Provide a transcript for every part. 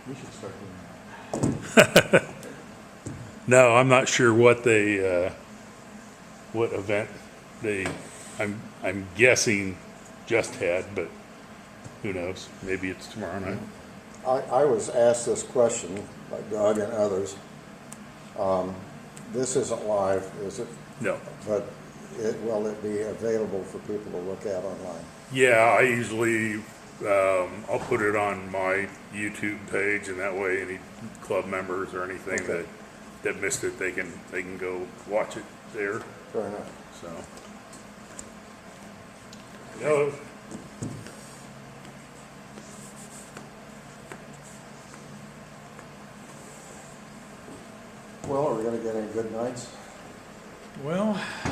We should start doing that. No, I'm not sure what what event I'm guessing just had, but who knows? Maybe it's tomorrow night. I was asked this question by Doug and others. This isn't live, is it? No. But will it be available for people to look at online? Yeah, I usually I'll put it on my YouTube page, and that way any club members or anything Okay. that missed it, they can go watch it there. Fair enough. So. No. Well, are we going to get any good nights? Well, I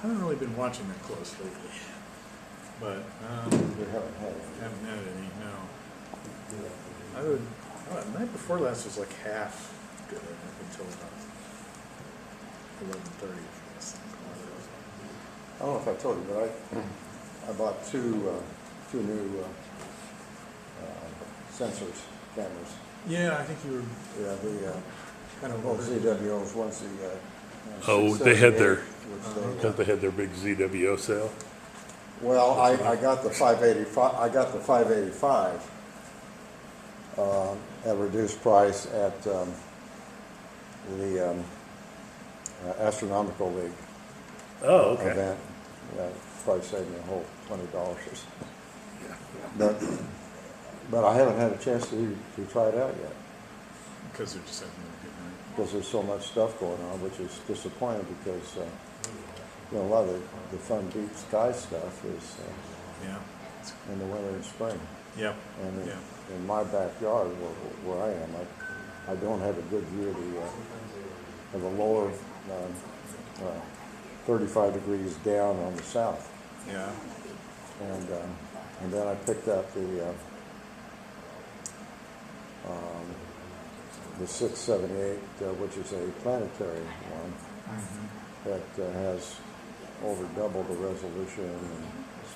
haven't really been watching that close lately, but We haven't had any. haven't had any. No, I would. The night before last was like half good up until about 11:30. I don't know if I told you, but I bought two new sensors, cameras. Yeah, I think you were Yeah, the kind of both ZWOs. One's the Oh, they had their 678, because they had their big ZWO sale. well, I got the 585. I got the 585 at reduced price at the Astronomical League Oh, okay. event. Yeah, probably saved me a whole $20 or so. But I haven't had a chance to try it out yet because they're just having a good night. because there's so much stuff going on, which is disappointing because a lot of the fun deep sky stuff is Yeah. in the winter and spring. Yep. And Yeah. in my backyard where I am, I don't have a good view of the lower 35 degrees down on the south. Yeah. And then I picked up the 678, which is a planetary one that has over double the resolution and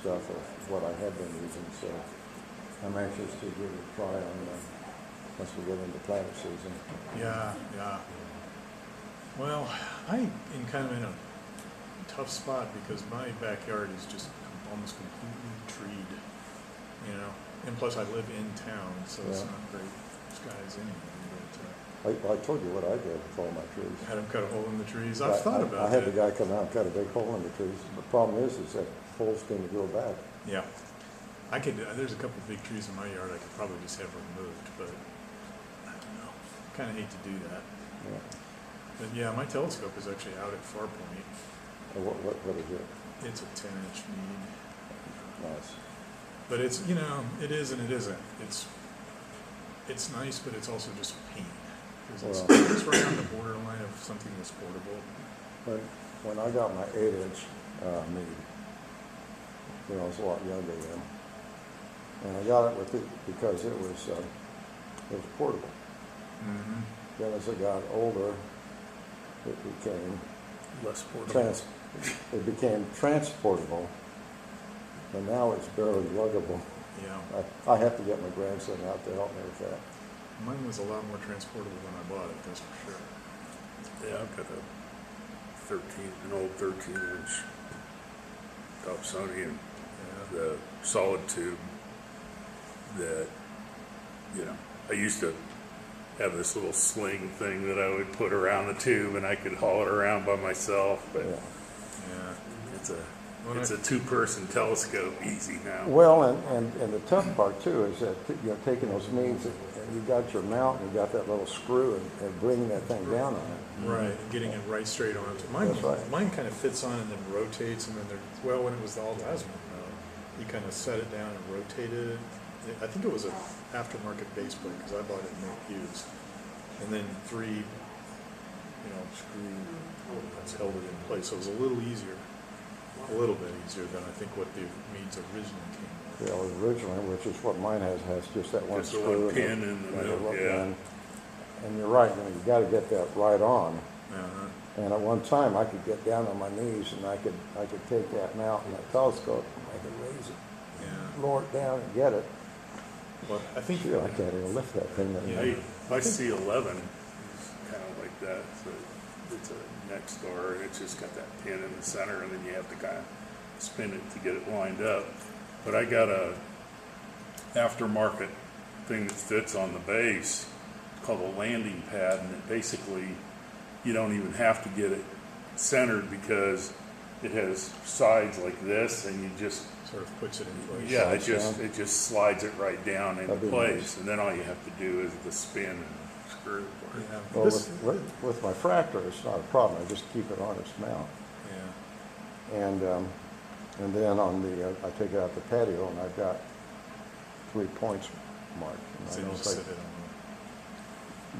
stuff of what I had been using. So I'm anxious to give it a try once we get into planet season. Yeah. Yeah. Well, I am kind of in a tough spot because my backyard is just almost completely treed, and plus I live in town, so it's Yeah. not great skies anyway. I told you what I did with all my trees. Had them cut a hole in the trees. I've thought about I had that. the guy come out and cut a big hole in the trees. The problem is that holes tend to grow back. Yeah. I could. There's a couple of big trees in my yard. I could probably just have removed, but I don't know. Kind of hate to do that. Yeah. But yeah, my telescope is actually out at Farpoint. What is it? It's a 10-inch mean. Nice. But it's, it is and it isn't. It's nice, but it's also just a pain. Because it's right on the borderline of something that's portable. When I got my 8-inch mead, I was a lot younger then, and I got it because it was portable. Mm-hmm. Then as I got older, it became Less portable. it became transportable, and now it's barely luggable. Yeah. I have to get my grandson out to help me with that. Mine was a lot more transportable when I bought it, that's for sure. Yeah, I've got an old 13-inch Dobsonian, the solid tube that, I used to have this little sling thing that I would put around the tube and I could haul it around by myself, but Yeah. it's a two-person telescope easy now. Well, and the tough part too is that taking those means and you got your mount and you got that little screw and bringing that thing down on it. Right, getting it right straight on it. That's right. Mine kind of fits on and then rotates, and then when it was the all-plasma, you kind of set it down and rotated it. I think it was an aftermarket base plate because I bought it used, and then 3, screw that's held it in place. So it was a little bit easier than I think what the Meads originally came with. Yeah, originally, which is what mine has just that one Just the screw. one pin in the middle, yeah. And you're right, you got to get that right on. Uh-huh. And at one time, I could get down on my knees and I could take that mount and that telescope, and I could raise it, Yeah. lower it down and get it. Well, I think, Gee, I can't even lift that thing anymore. My C11 is kind of like that. So it's a next door, and it's just got that pin in the center, and then you have to kind of spin it to get it lined up. But I got a aftermarket thing that fits on the base called a landing pad, and it basically, you don't even have to get it centered because it has sides like this, and you just sort of puts it in place. yeah, Slides it just slides it right down into That'd be place, nice. and then all you have to do is the spin and screw for it. Yeah, Well, this, with my fractor, it's not a problem. I just keep it on its mount. yeah, And then on the, I take it out the patio, and I've got 3 points marked. And so I you know just if sit it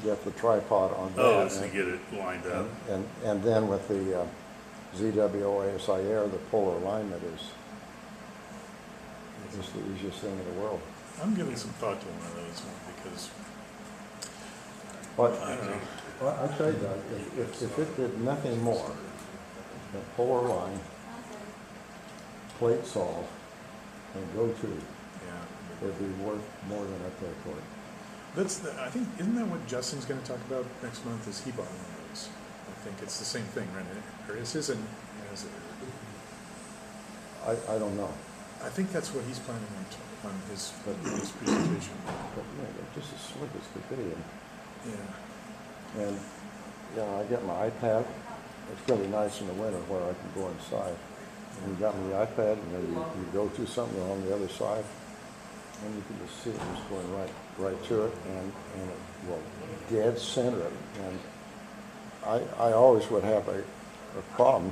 I get the tripod on that. Oh, so you get it lined up. And then with the ZWOASI Air, the polar alignment is just the easiest thing in the world. I'm giving some thought to one of those because, But, I don't know. well, I tell you, Doug, if it did nothing more than polar line, plate solve, and go to, Yeah. it'd be worth more than I pay for it. I think, isn't that what Justin's gonna talk about next month, is he bought one of those? I think it's the same thing, right? Or is his is it? I don't know, I think that's what he's planning on his presentation. but yeah, they're just as slick as could be. Yeah. And, you know, I get my iPad, it's gonna be nice in the winter where I can go inside. And you got the iPad, and then you go to something on the other side, and you can just see it just going right to it, and it will dead center it. And I always would have a problem,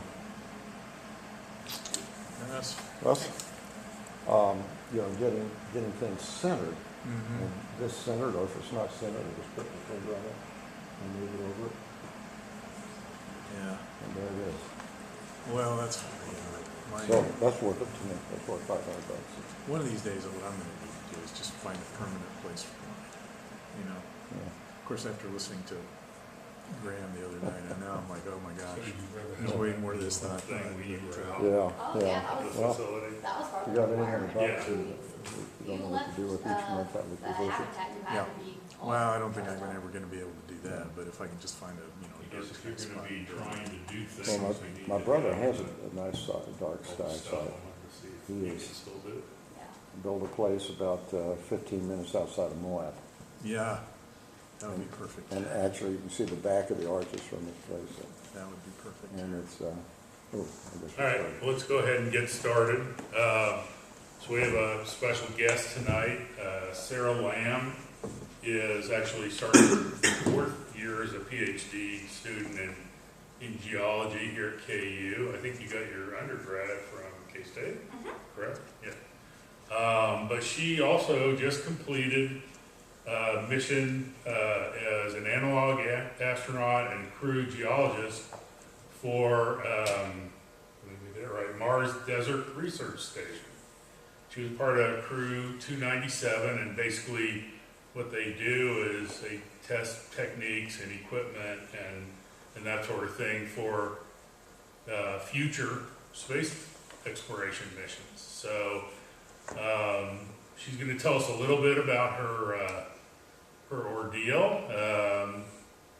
And that's, you know, getting things centered. mhm. And this centered, or if it's not centered, I just put the finger on it and move it over it, Yeah. and there it is. Well, that's, my, So that's worth it to me. That's worth $500. one of these days, what I'm gonna need to do is just find a permanent place for mine. You know, Yeah. of course, after listening to Graham the other night, and now I'm like, oh my gosh, there's way more to this than I thought. Yeah, yeah. Well, Facility. That was if part you of got the anything work. about to, you don't know what to do with each month, that would The be worth it. habitat you Yeah. had to be. Well, I don't think I'm ever gonna be able to do that, but if I can just find a, I dark guess if you're spot. going to be trying to do things, Well, we need my to brother get has all a nice dark the sky stuff. I site. wanted to see if He you is. can still do it. Yeah. Built a place about 15 minutes outside of Moab. Yeah, that would be perfect. And actually, you can see the back of the arches from this place. That would be perfect. And it's, oh, I guess All right, well, let's go ahead and get started. So we have a special guest tonight. Sarah Lamm is actually starting her 4th year as a PhD student in geology here at KU. I think you got your undergrad from K-State, correct? Yeah. But she also just completed a mission as an analog astronaut and crew geologist for, let me get it right, Mars Desert Research Station. She was part of Crew 297, and basically what they do is they test techniques and equipment and that sort of thing for future space exploration missions. So she's going to tell us a little bit about her ordeal,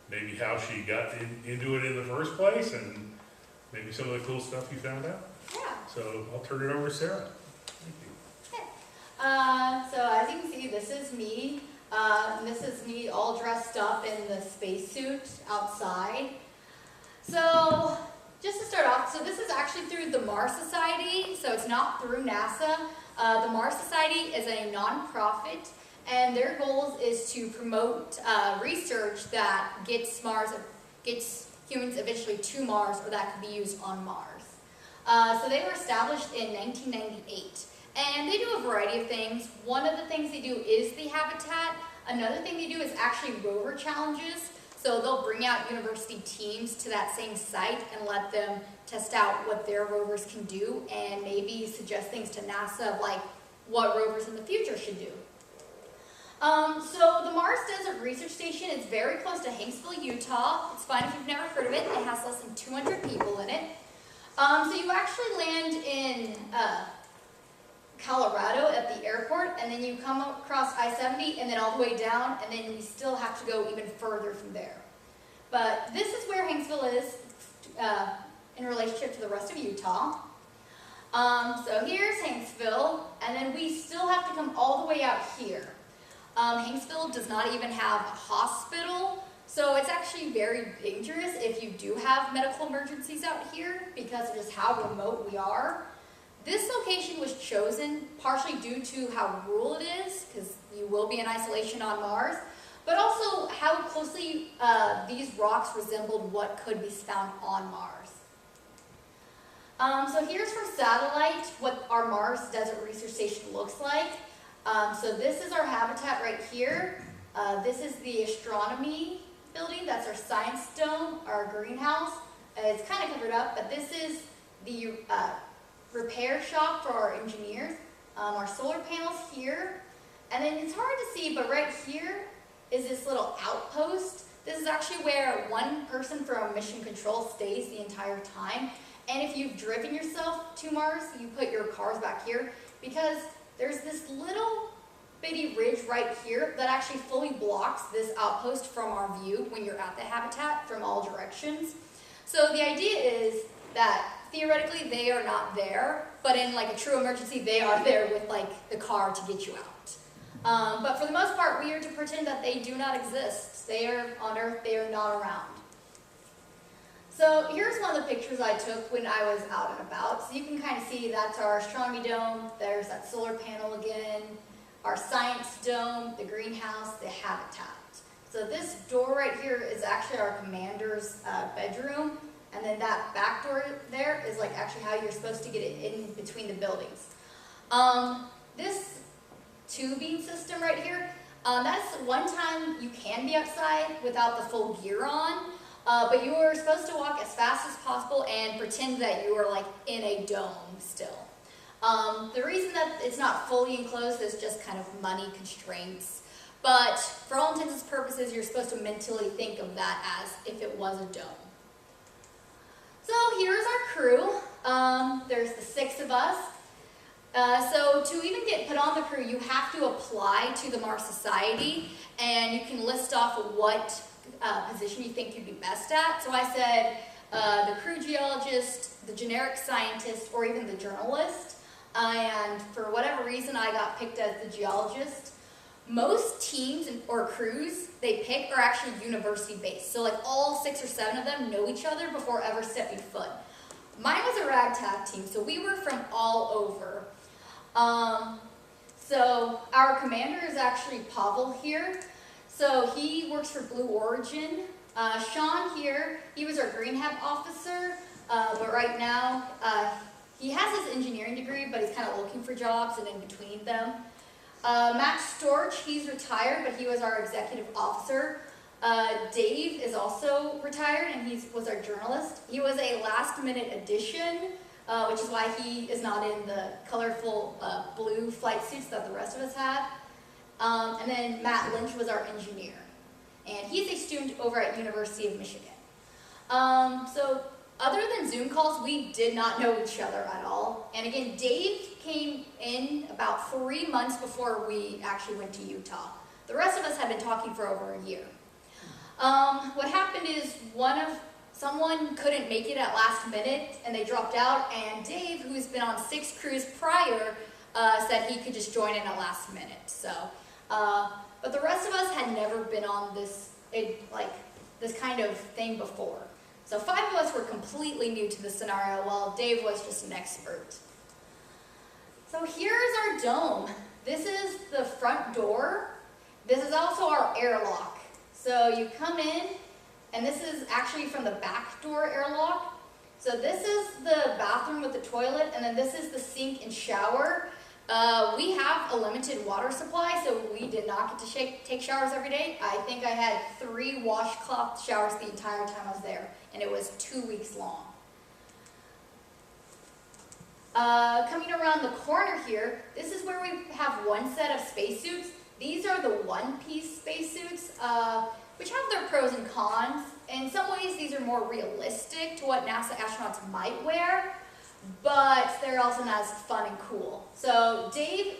maybe how she got into it in the first place, and maybe some of the cool stuff you found out. Yeah. So I'll turn it over to Sarah. Thank you. So as you can see, this is me. This is me all dressed up in the spacesuit outside. So just to start off, so this is actually through the Mars Society, so it's not through NASA. The Mars Society is a non-profit, and their goal is to promote research that gets humans eventually to Mars, or that could be used on Mars. So they were established in 1998. And they do a variety of things. One of the things they do is the habitat. Another thing they do is actually rover challenges. So they'll bring out university teams to that same site and let them test out what their rovers can do, and maybe suggest things to NASA of like what rovers in the future should do. So the Mars Desert Research Station is very close to Hanksville, Utah. It's fine if you've never heard of it. It has less than 200 people in it. So you actually land in Colorado at the airport, and then you come across I-70 and then all the way down, and then we still have to go even further from there. But this is where Hanksville is in relationship to the rest of Utah. So here's Hanksville, and then we still have to come all the way out here. Hanksville does not even have a hospital, so it's actually very dangerous if you do have medical emergencies out here because of just how remote we are. This location was chosen partially due to how rural it is, because you will be in isolation on Mars, but also how closely these rocks resembled what could be found on Mars. So here's from satellite what our Mars Desert Research Station looks like. So this is our habitat right here. This is the astronomy building. That's our science dome, our greenhouse. It's kind of covered up, but this is the repair shop for our engineers. Our solar panels here. And then it's hard to see, but right here is this little outpost. This is actually where one person from mission control stays the entire time. And if you've driven yourself to Mars, you put your cars back here because there's this little bitty ridge right here that actually fully blocks this outpost from our view when you're at the habitat from all directions. So the idea is that theoretically they are not there, but in like a true emergency they are there with like the car to get you out. But for the most part we are to pretend that they do not exist. They are on Earth, they are not around. So here's one of the pictures I took when I was out and about. So you can kind of see that's our astronomy dome, there's that solar panel again, our science dome, the greenhouse, the habitat. So this door right here is actually our commander's bedroom, and then that back door there is like actually how you're supposed to get it in between the buildings. This tubing system right here, that's one time you can be outside without the full gear on. But you are supposed to walk as fast as possible and pretend that you are like in a dome still. The reason that it's not fully enclosed is just kind of money constraints. But for all intents and purposes, you're supposed to mentally think of that as if it was a dome. So here's our crew. There's the 6 of us. So to even get put on the crew, you have to apply to the Mars Society, and you can list off what position you think you'd be best at. So I said the crew geologist, the generic scientist, or even the journalist. And for whatever reason, I got picked as the geologist. Most teams or crews they pick are actually university-based. So like all 6 or 7 of them know each other before ever stepping foot. Mine was a ragtag team, so we were from all over. So our commander is actually Pavel here. So he works for Blue Origin. Sean here, he was our greenhab officer, but right now he has his engineering degree, but he's kind of looking for jobs and in between them. Matt Storch, he's retired, but he was our executive officer. Dave is also retired, and he was our journalist. He was a last-minute addition, which is why he is not in the colorful blue flight suits that the rest of us had. And then Matt Lynch was our engineer, and he's a student over at University of Michigan. So other than Zoom calls, we did not know each other at all. And again, Dave came in about 3 months before we actually went to Utah. The rest of us had been talking for over a year. What happened is someone couldn't make it at last minute, and they dropped out, and Dave, who's been on 6 crews prior, said he could just join in at last minute. So, but the rest of us had never been on this kind of thing before. So 5 of us were completely new to the scenario, while Dave was just an expert. So here's our dome. This is the front door. This is also our airlock. So you come in, and this is actually from the back door airlock. So this is the bathroom with the toilet, and then this is the sink and shower. We have a limited water supply, so we did not get to take showers every day. I think I had 3 washcloth showers the entire time I was there, and it was 2 weeks long. Coming around the corner here, this is where we have one set of spacesuits. These are the one-piece spacesuits, which have their pros and cons. In some ways, these are more realistic to what NASA astronauts might wear. but they're also not as fun and cool. So Dave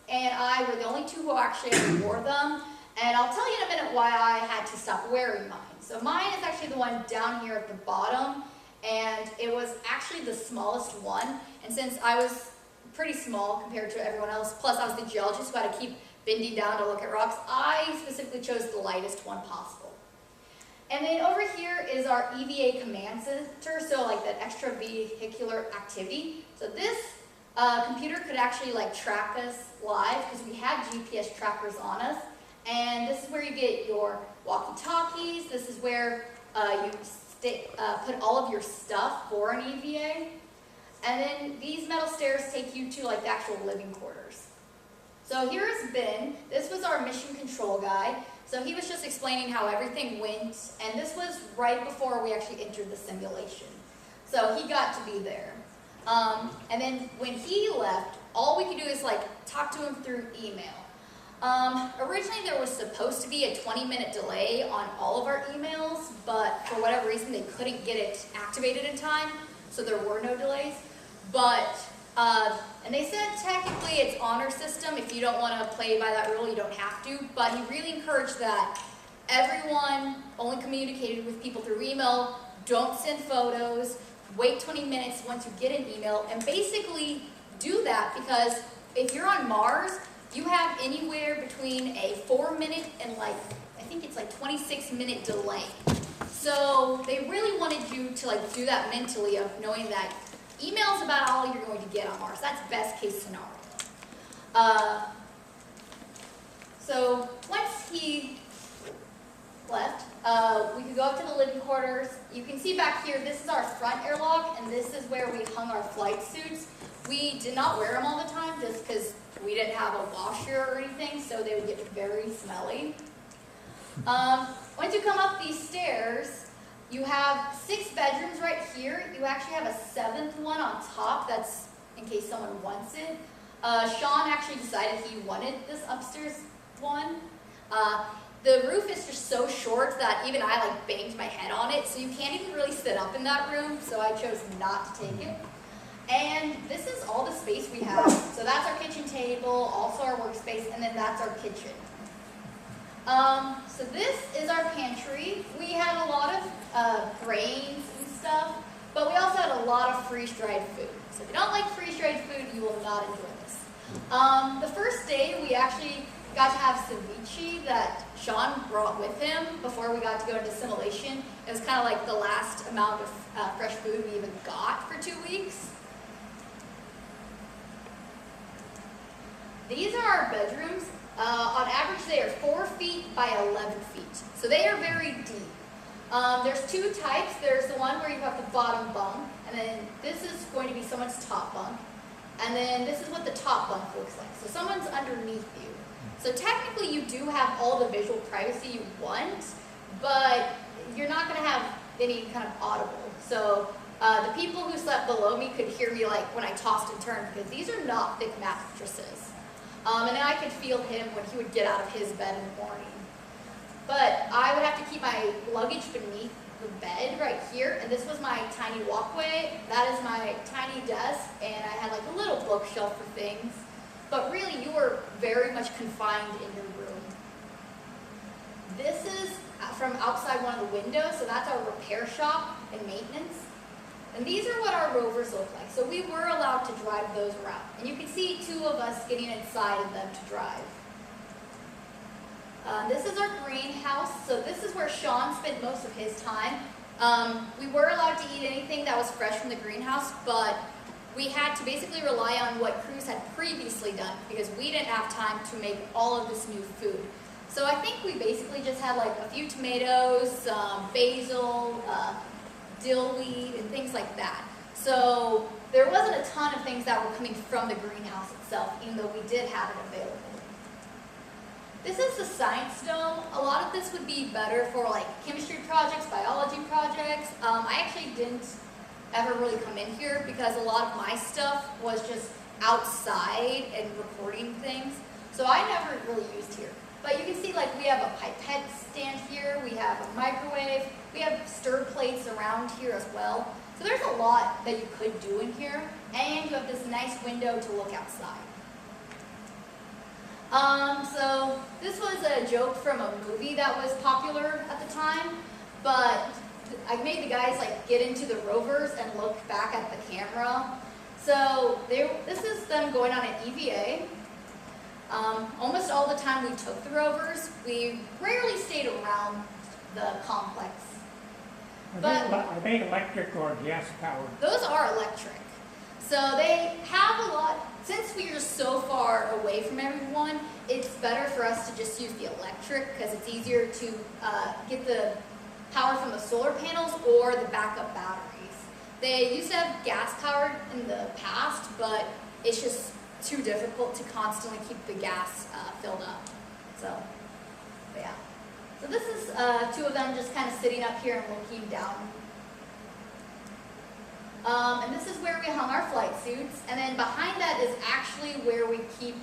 and I were the only two who actually ever wore them, and I'll tell you in a minute why I had to stop wearing mine. So mine is actually the one down here at the bottom, and it was actually the smallest one, and since I was pretty small compared to everyone else, plus I was the geologist who had to keep bending down to look at rocks, I specifically chose the lightest one possible. And then over here is our EVA command center, so like that extravehicular activity. So this computer could actually like track us live because we had GPS trackers on us. And this is where you get your walkie-talkies. This is where you put all of your stuff for an EVA. And then these metal stairs take you to like the actual living quarters. So here is Ben. This was our mission control guy. So he was just explaining how everything went, and this was right before we actually entered the simulation. So he got to be there. And then when he left, all we could do is like talk to him through email. Originally there was supposed to be a 20-minute delay on all of our emails, but for whatever reason they couldn't get it activated in time, so there were no delays. But, and they said technically it's honor system. If you don't want to play by that rule, you don't have to, but he really encouraged that everyone only communicated with people through email, don't send photos, wait 20 minutes once you get an email, and basically do that because if you're on Mars, you have anywhere between a 4-minute and like, I think it's like 26-minute delay. So they really wanted you to like do that mentally of knowing that email is about all you're going to get on Mars. That's best case scenario. So once he left, we could go up to the living quarters. You can see back here, this is our front airlock, and this is where we hung our flight suits. We did not wear them all the time just because we didn't have a washer or anything, so they would get very smelly. Once you come up these stairs, you have 6 bedrooms right here. You actually have a 7th one on top. That's in case someone wants it. Sean actually decided he wanted this upstairs one. The roof is just so short that even I like banged my head on it, so you can't even really sit up in that room, so I chose not to take it. And this is all the space we have. So that's our kitchen table, also our workspace, and then that's our kitchen. So this is our pantry. We had a lot of grains and stuff, but we also had a lot of freeze-dried food. So if you don't like freeze-dried food, you will not enjoy this. The first day, we actually got to have ceviche that Sean brought with him before we got to go into simulation. It was kind of like the last amount of fresh food we even got for 2 weeks. These are our bedrooms. On average, they are 4 feet by 11 feet. So they are very deep. There's 2 types. There's the one where you have the bottom bunk, and then this is going to be someone's top bunk. And then this is what the top bunk looks like. So someone's underneath you. So technically you do have all the visual privacy you want, but you're not going to have any kind of audible. So the people who slept below me could hear me like when I tossed and turned because these are not thick mattresses. And then I could feel him when he would get out of his bed in the morning. But I would have to keep my luggage beneath the bed right here, and this was my tiny walkway. That is my tiny desk, and I had like a little bookshelf for things. But really, you were very much confined in your room. This is from outside one of the windows, so that's our repair shop and maintenance. And these are what our rovers look like. So we were allowed to drive those around. And you can see 2 of us getting inside of them to drive. This is our greenhouse. So this is where Sean spent most of his time. We were allowed to eat anything that was fresh from the greenhouse, but we had to basically rely on what crews had previously done because we didn't have time to make all of this new food. So I think we basically just had like a few tomatoes, some basil, dill weed, and things like that. So there wasn't a ton of things that were coming from the greenhouse itself, even though we did have it available. This is the science dome. A lot of this would be better for like chemistry projects, biology projects. I actually didn't ever really come in here because a lot of my stuff was just outside and recording things. So I never really used here. But you can see like we have a pipette stand here, we have a microwave, we have stir plates around here as well. So there's a lot that you could do in here, and you have this nice window to look outside. So this was a joke from a movie that was popular at the time, but I made the guys like get into the rovers and look back at the camera. So this is them going on an EVA. Almost all the time we took the rovers, we rarely stayed around the complex. Are they electric or gas powered? Those are electric. So they have a lot, since we are so far away from everyone, it's better for us to just use the electric because it's easier to get the power from the solar panels or the backup batteries. They used to have gas powered in the past, but it's just too difficult to constantly keep the gas filled up. So, but yeah. So this is two of them just kind of sitting up here and looking down. And this is where we hung our flight suits. And then behind that is actually where we keep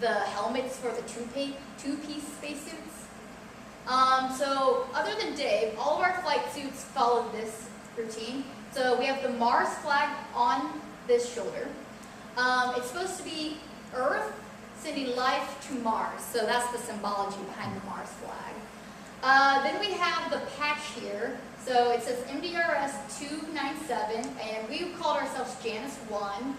the helmets for the two-piece spacesuits. So other than Dave, all of our flight suits follow this routine. So we have the Mars flag on this shoulder. It's supposed to be Earth sending life to Mars. So that's the symbology behind the Mars flag. Then we have the patch here. So it says MDRS 297, and we called ourselves Janus 1.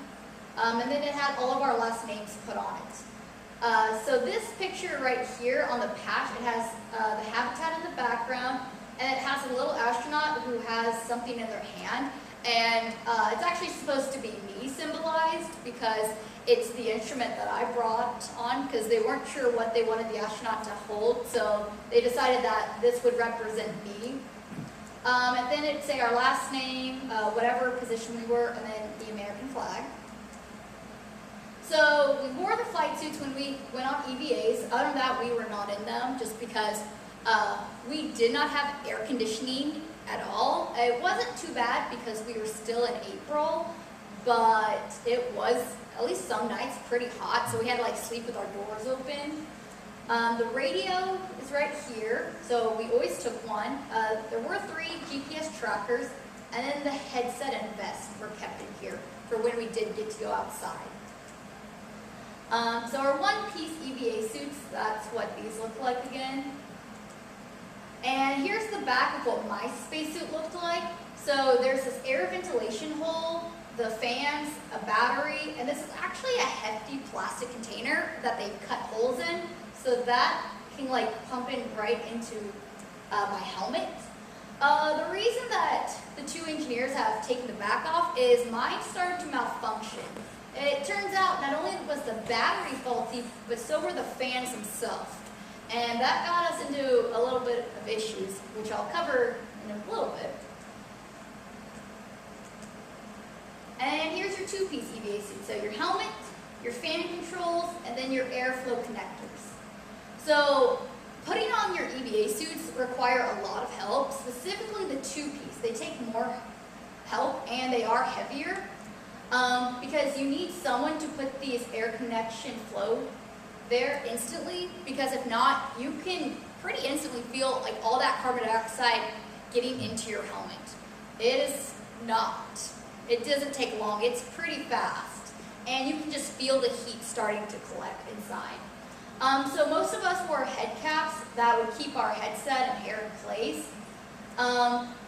And then it had all of our last names put on it. So this picture right here on the patch, it has the habitat in the background, and it has a little astronaut who has something in their hand. And it's actually supposed to be me symbolized because it's the instrument that I brought on because they weren't sure what they wanted the astronaut to hold. So they decided that this would represent me. And then it'd say our last name, whatever position we were, and then the American flag. So we wore the flight suits when we went on EVAs. Other than that, we were not in them just because we did not have air conditioning at all. It wasn't too bad because we were still in April, but it was, at least some nights, pretty hot, so we had to like sleep with our doors open. The radio is right here, so we always took one. There were 3 GPS trackers, and then the headset and vest were kept in here for when we did get to go outside. So our one-piece EVA suits, that's what these look like again. And here's the back of what my spacesuit looked like. So there's this air ventilation hole, the fans, a battery, and this is actually a hefty plastic container that they cut holes in, so that can like pump in right into my helmet. The reason that the 2 engineers have taken the back off is mine started to malfunction. It turns out not only was the battery faulty, but so were the fans themselves. And that got us into a little bit of issues, which I'll cover in a little bit. And here's your 2-piece EVA suit. So your helmet, your fan controls, and then your airflow connectors. So putting on your EVA suits require a lot of help, specifically the 2-piece. They take more help and they are heavier because you need someone to put these air connection flow there instantly, because if not, you can pretty instantly feel like all that carbon dioxide getting into your helmet. It is not. It doesn't take long. It's pretty fast. And you can just feel the heat starting to collect inside. So most of us wore head caps that would keep our headset and hair in place.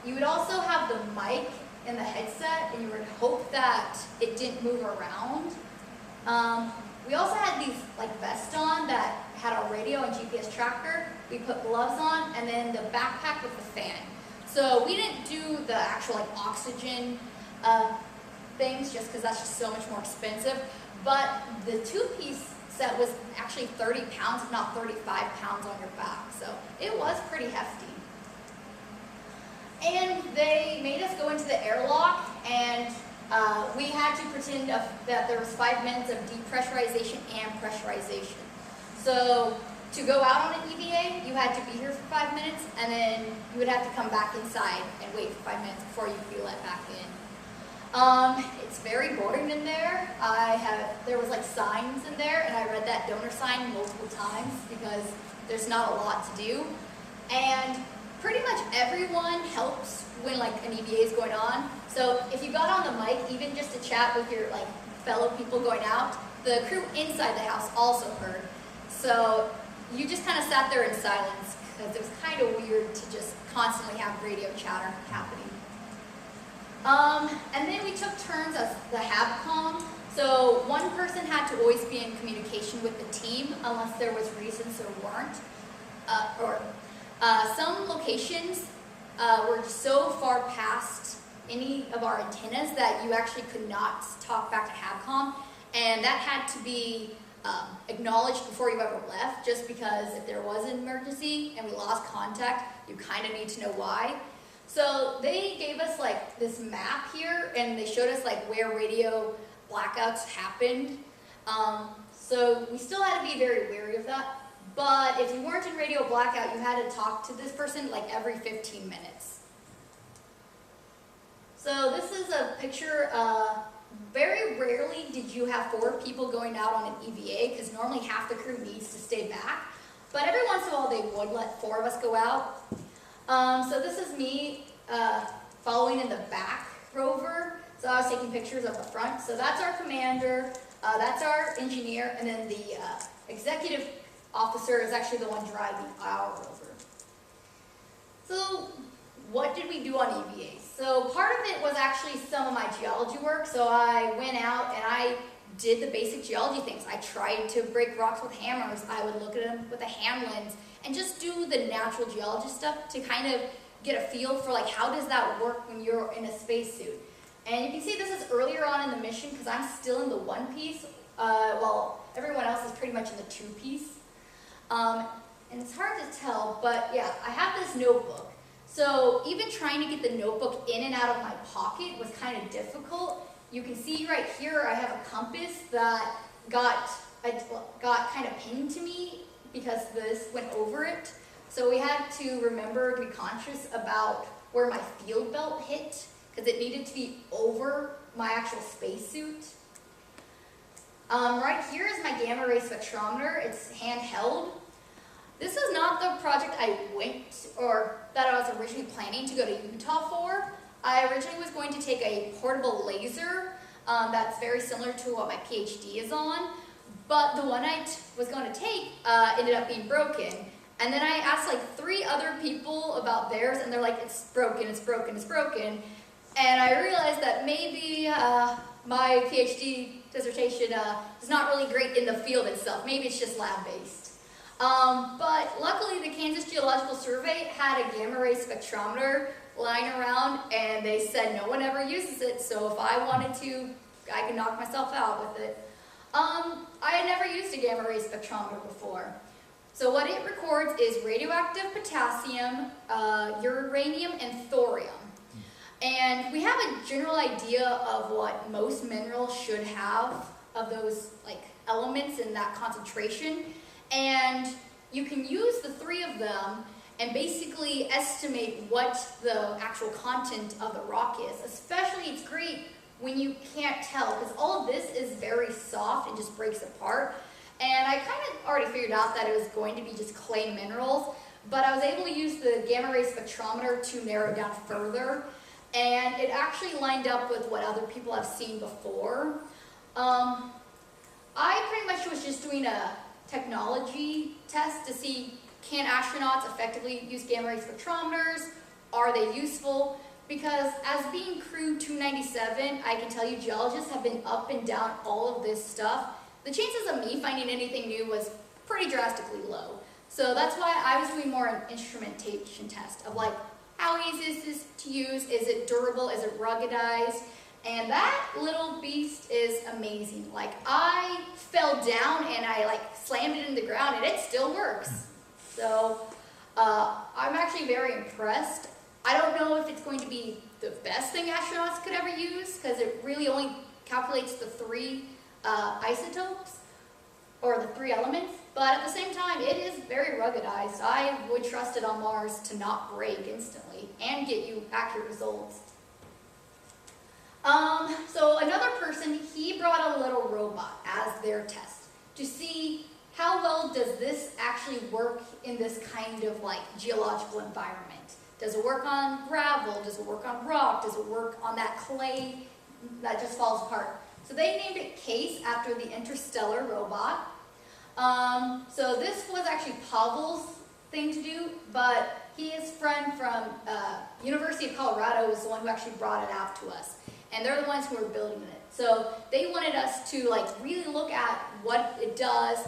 You would also have the mic in the headset, and you would hope that it didn't move around. We also had these like vests on that had our radio and GPS tracker. We put gloves on, and then the backpack with the fan. So we didn't do the actual like oxygen things just because that's just so much more expensive. But the 2-piece set was actually 30 pounds, if not 35 pounds on your back. So it was pretty hefty. And they made us go into the airlock, and we had to pretend that there was 5 minutes of depressurization and pressurization. So to go out on an EVA, you had to be here for 5 minutes, and then you would have to come back inside and wait for 5 minutes before you could be let back in. It's very boring in there. There was like signs in there, and I read that donor sign multiple times because there's not a lot to do. And pretty much everyone helps when like an EVA is going on. So if you got on the mic, even just to chat with your like fellow people going out, the crew inside the house also heard. So you just kind of sat there in silence because it was kind of weird to just constantly have radio chatter happening. And then we took turns as the HabCom. So one person had to always be in communication with the team unless there was reasons there weren't. Some locations were so far past any of our antennas that you actually could not talk back to HabCom, and that had to be acknowledged before you ever left, just because if there was an emergency and we lost contact, you kind of need to know why. So they gave us like this map here, and they showed us like where radio blackouts happened. So we still had to be very wary of that. But if you weren't in radio blackout, you had to talk to this person like every 15 minutes. So this is a picture. Very rarely did you have 4 people going out on an EVA, because normally half the crew needs to stay back. But every once in a while they would let 4 of us go out. So this is me following in the back rover. So I was taking pictures of the front. So that's our commander, that's our engineer, and then the executive officer is actually the one driving our rover. So what did we do on EVAs? So part of it was actually some of my geology work. So I went out and I did the basic geology things. I tried to break rocks with hammers. I would look at them with a hand lens and just do the natural geology stuff to kind of get a feel for like how does that work when you're in a spacesuit. And you can see this is earlier on in the mission because I'm still in the 1-piece while everyone else is pretty much in the 2-piece. And it's hard to tell, but yeah, I have this notebook. So even trying to get the notebook in and out of my pocket was kind of difficult. You can see right here I have a compass that got kind of pinned to me because this went over it. So we had to remember to be conscious about where my field belt hit because it needed to be over my actual spacesuit. Right here is my gamma ray spectrometer. It's handheld. This is not the project I went, or that I was originally planning to go to Utah for. I originally was going to take a portable laser that's very similar to what my PhD is on, but the one I was going to take ended up being broken. And then I asked like 3 other people about theirs, and they're like, it's broken, it's broken, it's broken. And I realized that maybe my PhD dissertation is not really great in the field itself. Maybe it's just lab-based. But luckily the Kansas Geological Survey had a gamma ray spectrometer lying around, and they said no one ever uses it, so if I wanted to, I could knock myself out with it. I had never used a gamma ray spectrometer before. So what it records is radioactive potassium, uranium, and thorium. And we have a general idea of what most minerals should have of those like elements in that concentration. And you can use the 3 of them and basically estimate what the actual content of the rock is. Especially it's great when you can't tell, because all of this is very soft and just breaks apart. And I kind of already figured out that it was going to be just clay minerals, but I was able to use the gamma ray spectrometer to narrow it down further. And it actually lined up with what other people have seen before. I pretty much was just doing a technology test to see, can astronauts effectively use gamma ray spectrometers? Are they useful? Because as being crew 297, I can tell you geologists have been up and down all of this stuff. The chances of me finding anything new was pretty drastically low. So that's why I was doing more an instrumentation test of like, how easy is this to use? Is it durable? Is it ruggedized? And that little beast is amazing. Like I fell down and I like slammed it in the ground and it still works. So I'm actually very impressed. I don't know if it's going to be the best thing astronauts could ever use because it really only calculates the 3 isotopes or the 3 elements. But at the same time, it is very ruggedized. I would trust it on Mars to not break instantly and get you accurate results. So another person, he brought a little robot as their test to see, how well does this actually work in this kind of like geological environment? Does it work on gravel? Does it work on rock? Does it work on that clay that just falls apart? So they named it CASE after the interstellar robot. So this was actually Pavel's thing to do, but his friend from University of Colorado was the one who actually brought it out to us. And they're the ones who were building it. So they wanted us to like really look at what it does,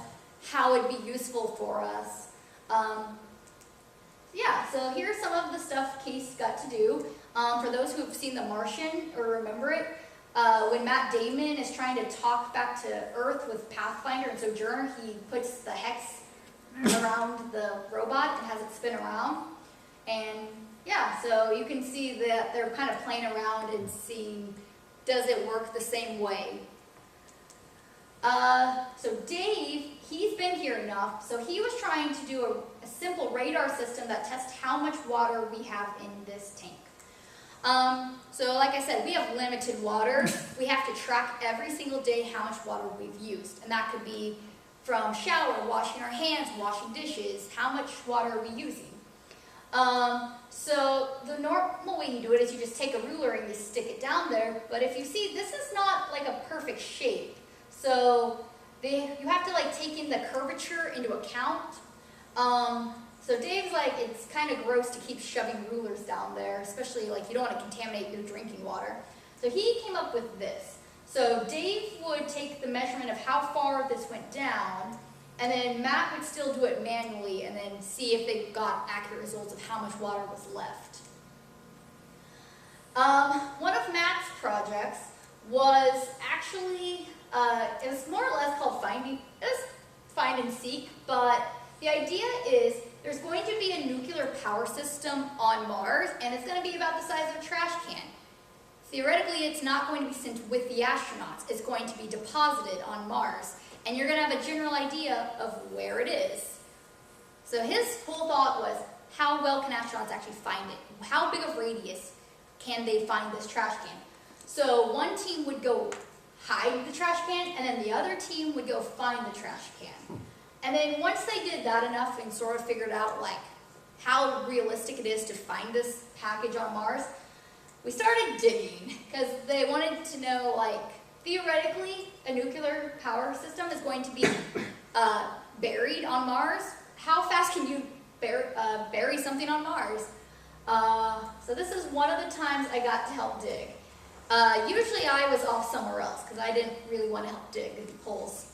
how it'd be useful for us. Yeah, so here's some of the stuff Case got to do. For those who have seen The Martian or remember it, when Matt Damon is trying to talk back to Earth with Pathfinder and Sojourner, he puts the hex around the robot and has it spin around. And yeah, so you can see that they're kind of playing around and seeing, does it work the same way? So Dave, he's been here enough, so he was trying to do a simple radar system that tests how much water we have in this tank. So like I said, we have limited water. We have to track every single day how much water we've used. And that could be from shower, washing our hands, washing dishes, how much water are we using. So the normal way you do it is you just take a ruler and you stick it down there. But if you see, this is not like a perfect shape. So you have to like take in the curvature into account. So Dave's like, it's kind of gross to keep shoving rulers down there, especially like you don't want to contaminate your drinking water. So he came up with this. So Dave would take the measurement of how far this went down, and then Matt would still do it manually and then see if they got accurate results of how much water was left. One of Matt's projects was actually, it was more or less called find and seek, but the idea is there's going to be a nuclear power system on Mars, and it's going to be about the size of a trash can. Theoretically, it's not going to be sent with the astronauts. It's going to be deposited on Mars, and you're going to have a general idea of where it is. So his whole thought was, how well can astronauts actually find it? How big of radius can they find this trash can? So one team would go hide the trash can, and then the other team would go find the trash can. And then once they did that enough and sort of figured out like how realistic it is to find this package on Mars, we started digging because they wanted to know, like, theoretically a nuclear power system is going to be buried on Mars. How fast can you bury something on Mars? So this is one of the times I got to help dig. Usually I was off somewhere else because I didn't really want to help dig the holes.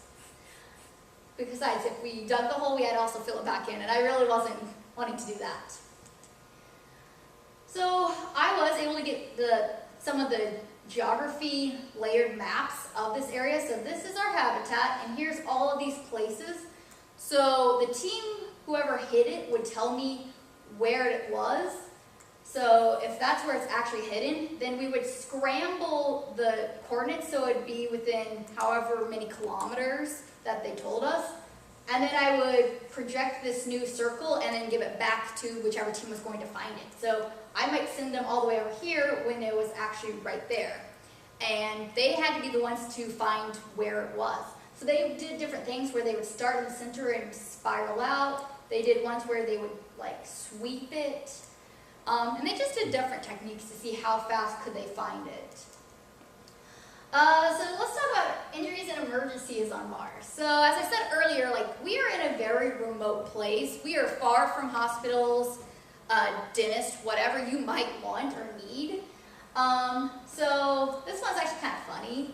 Besides, if we dug the hole, we had to also fill it back in, and I really wasn't wanting to do that. So I was able to get some of the geography layered maps of this area. So this is our habitat, and here's all of these places. So the team, whoever hid it, would tell me where it was. So if that's where it's actually hidden, then we would scramble the coordinates so it'd be within however many kilometers that they told us. And then I would project this new circle and then give it back to whichever team was going to find it. So I might send them all the way over here when it was actually right there. And they had to be the ones to find where it was. So they did different things where they would start in the center and spiral out. They did ones where they would like sweep it. And they just did different techniques to see how fast could they find it. So let's talk about injuries and emergencies on Mars. So as I said earlier, like we are in a very remote place. We are far from hospitals, dentists, whatever you might want or need. So this one's actually kind of funny.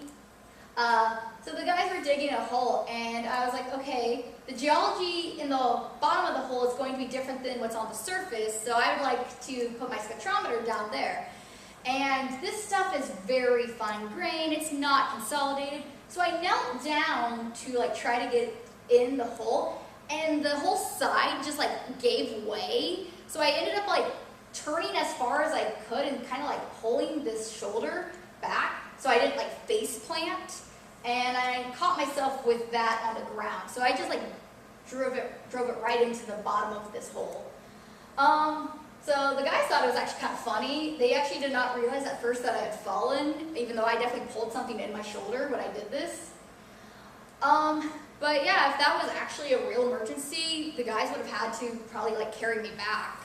So the guys were digging a hole, and I was like, okay, the geology in the bottom of the hole is going to be different than what's on the surface, so I would like to put my spectrometer down there. And this stuff is very fine grained, it's not consolidated, so I knelt down to like try to get in the hole, and the whole side just like gave way, so I ended up like turning as far as I could and kind of like pulling this shoulder back so I didn't like face plant, and I caught myself with that on the ground. So I just like drove it right into the bottom of this hole. So the guys thought it was actually kind of funny. They actually did not realize at first that I had fallen, even though I definitely pulled something in my shoulder when I did this. But yeah, if that was actually a real emergency, the guys would have had to probably like carry me back,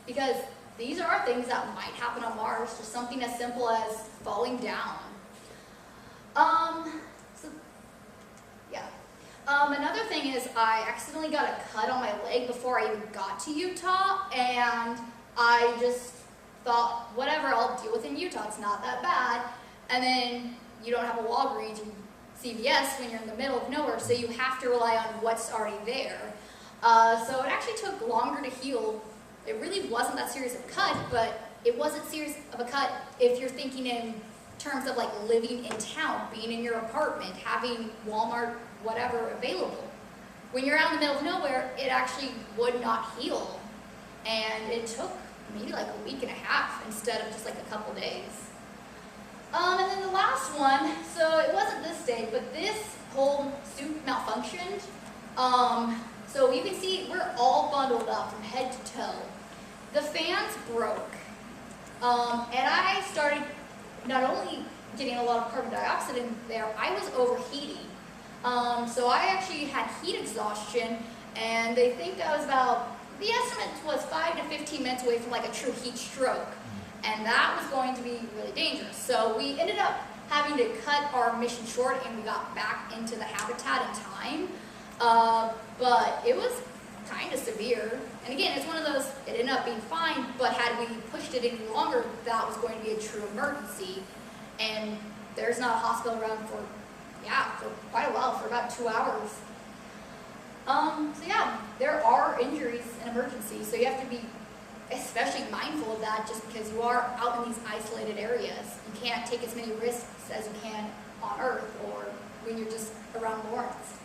because these are things that might happen on Mars, just something as simple as falling down. So, yeah. Another thing is I accidentally got a cut on my leg before I even got to Utah, and I just thought, whatever, I'll deal with it in Utah, it's not that bad. And then you don't have a Walgreens and CVS when you're in the middle of nowhere, so you have to rely on what's already there. So it actually took longer to heal. It really wasn't that serious of a cut, but it wasn't serious of a cut if you're thinking in terms of like living in town, being in your apartment, having Walmart, whatever available. When you're out in the middle of nowhere, it actually would not heal. And it took maybe like a week and a half instead of just like a couple days. And then the last one, so it wasn't this day, but this whole suit malfunctioned. So you can see we're all bundled up from head to toe. The fans broke. And I started not only getting a lot of carbon dioxide in there, I was overheating. So I actually had heat exhaustion, and they think I was about, the estimate was 5 to 15 minutes away from like a true heat stroke. And that was going to be really dangerous. So we ended up having to cut our mission short, and we got back into the habitat in time. But it was kind of severe. And again, it's one of those, it ended up being fine, but had we pushed it any longer, that was going to be a true emergency. And there's not a hospital around for quite a while, for about 2 hours. So yeah, there are injuries and emergencies, so you have to be especially mindful of that, just because you are out in these isolated areas. You can't take as many risks as you can on Earth or when you're just around Lawrence.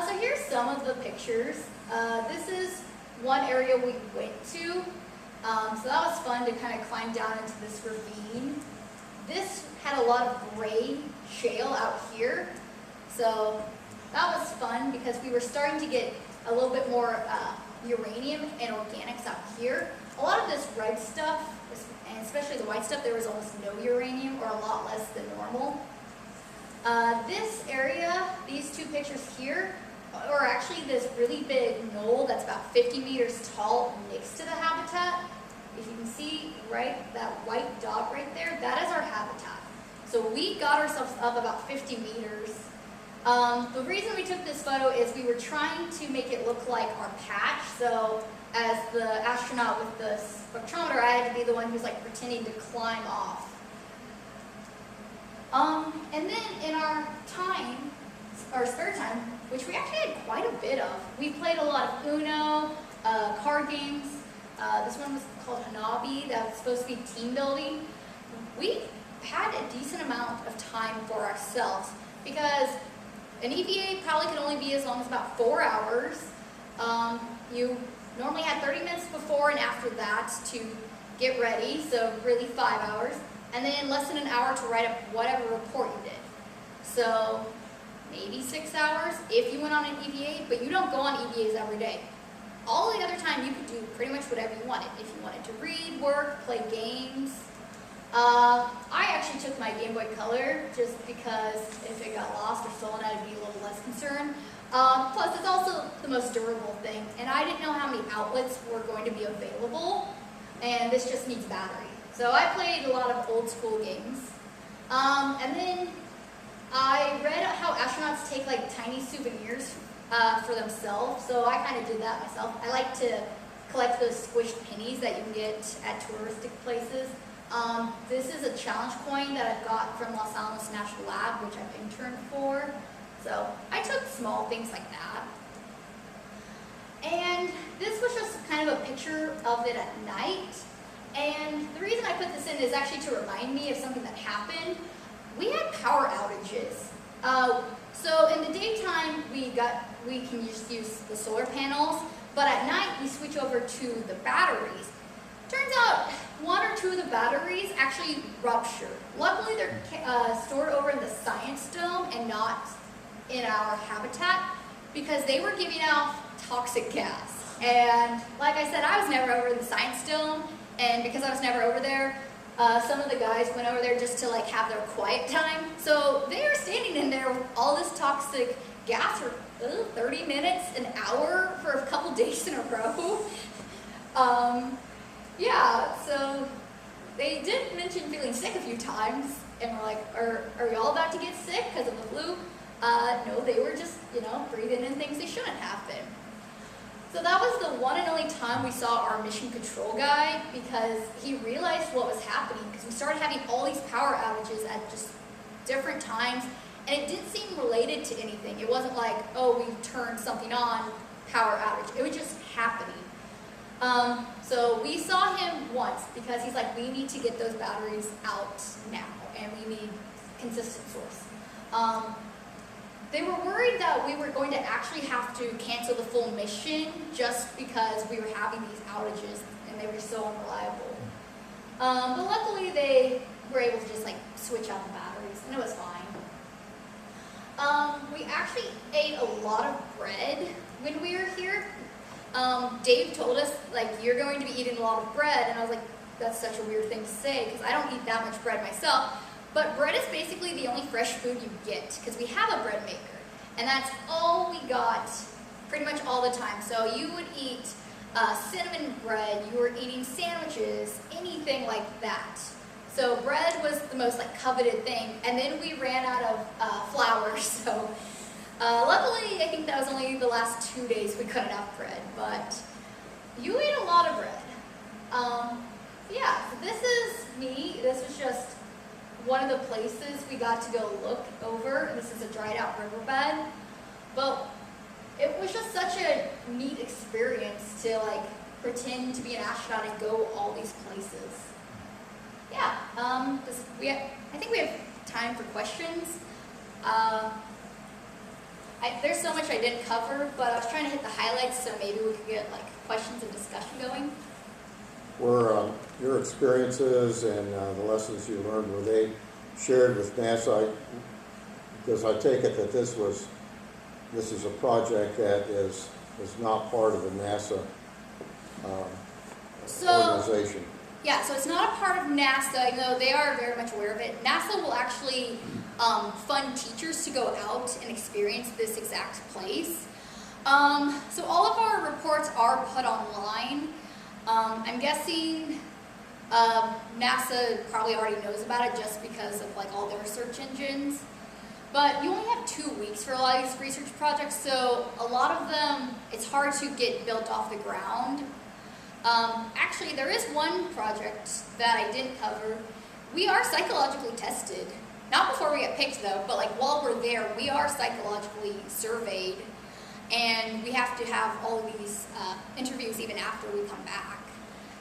So here's some of the pictures. This is one area we went to. So that was fun to kind of climb down into this ravine. This had a lot of gray shale out here. So that was fun because we were starting to get a little bit more uranium and organics out here. A lot of this red stuff, and especially the white stuff, there was almost no uranium, or a lot less than normal. This area, these two pictures here, are actually this really big knoll that's about 50 meters tall next to the habitat. If you can see, right, that white dot right there, that is our habitat. So we got ourselves up about 50 meters. The reason we took this photo is we were trying to make it look like our patch. So as the astronaut with the spectrometer, I had to be the one who's like pretending to climb off. And then in our time, our spare time, which we actually had quite a bit of, we played a lot of Uno, card games. This one was called Hanabi, that was supposed to be team building. We had a decent amount of time for ourselves because an EVA probably could only be as long as about 4 hours. You normally had 30 minutes before and after that to get ready, so really 5 hours. And then less than an hour to write up whatever report you did. So maybe 6 hours if you went on an EVA, but you don't go on EVAs every day. All the other time you could do pretty much whatever you wanted. If you wanted to read, work, play games. I actually took my Game Boy Color just because if it got lost or stolen, I'd be a little less concerned. Plus, it's also the most durable thing, and I didn't know how many outlets were going to be available, and this just needs battery. So I played a lot of old school games. And then I read how astronauts take like tiny souvenirs for themselves, so I kind of did that myself. I like to collect those squished pennies that you can get at touristic places. This is a challenge coin that I've got from Los Alamos National Lab, which I've interned for. So I took small things like that. And this was just kind of a picture of it at night. And the reason I put this in is actually to remind me of something that happened. We had power outages. So in the daytime, we can just use the solar panels, but at night we switch over to the batteries. Turns out one or two of the batteries actually ruptured. Luckily, they're stored over in the science dome and not in our habitat because they were giving out toxic gas. And like I said, I was never over in the science dome, and because I was never over there, some of the guys went over there just to like have their quiet time. So they are standing in there with all this toxic gas for 30 minutes, an hour for a couple days in a row. Yeah, so they did mention feeling sick a few times, and we're like, are y'all about to get sick because of the flu? No, they were just, breathing in things they shouldn't have been. So that was the one and only time we saw our mission control guy, because he realized what was happening, because we started having all these power outages at just different times, and it didn't seem related to anything. It wasn't like, oh, we turned something on, power outage. It was just happening. So we saw him once, because he's like, we need to get those batteries out now, and we need consistent source. They were worried that we were going to actually have to cancel the full mission just because we were having these outages and they were so unreliable. But luckily they were able to just like switch out the batteries, and it was fine. We actually ate a lot of bread when we were here. Dave told us, like, you're going to be eating a lot of bread, and I was like, that's such a weird thing to say because I don't eat that much bread myself. But bread is basically the only fresh food you get, because we have a bread maker, and that's all we got pretty much all the time. So you would eat cinnamon bread, you were eating sandwiches, anything like that. So bread was the most like coveted thing, and then we ran out of flour. So luckily, I think that was only the last 2 days we couldn't have bread, but you ate a lot of bread. Yeah, so this is me. This was just one of the places we got to go look over. This is a dried out riverbed, but it was just such a neat experience to like pretend to be an astronaut and go all these places. Yeah, I think we have time for questions. There's so much I didn't cover, but I was trying to hit the highlights, so maybe we could get like questions and discussion going. Were your experiences and the lessons you learned, were they shared with NASA? Because I take it that this is a project that is not part of the NASA organization. Yeah, so it's not a part of NASA, even though they are very much aware of it. NASA will actually fund teachers to go out and experience this exact place. So all of our reports are put online. I'm guessing NASA probably already knows about it just because of like all their search engines. But you only have 2 weeks for a lot of these research projects, so a lot of them, it's hard to get built off the ground. Actually, there is one project that I didn't cover. We are psychologically tested. Not before we get picked though, but like while we're there, we are psychologically surveyed. And we have to have all of these interviews even after we come back.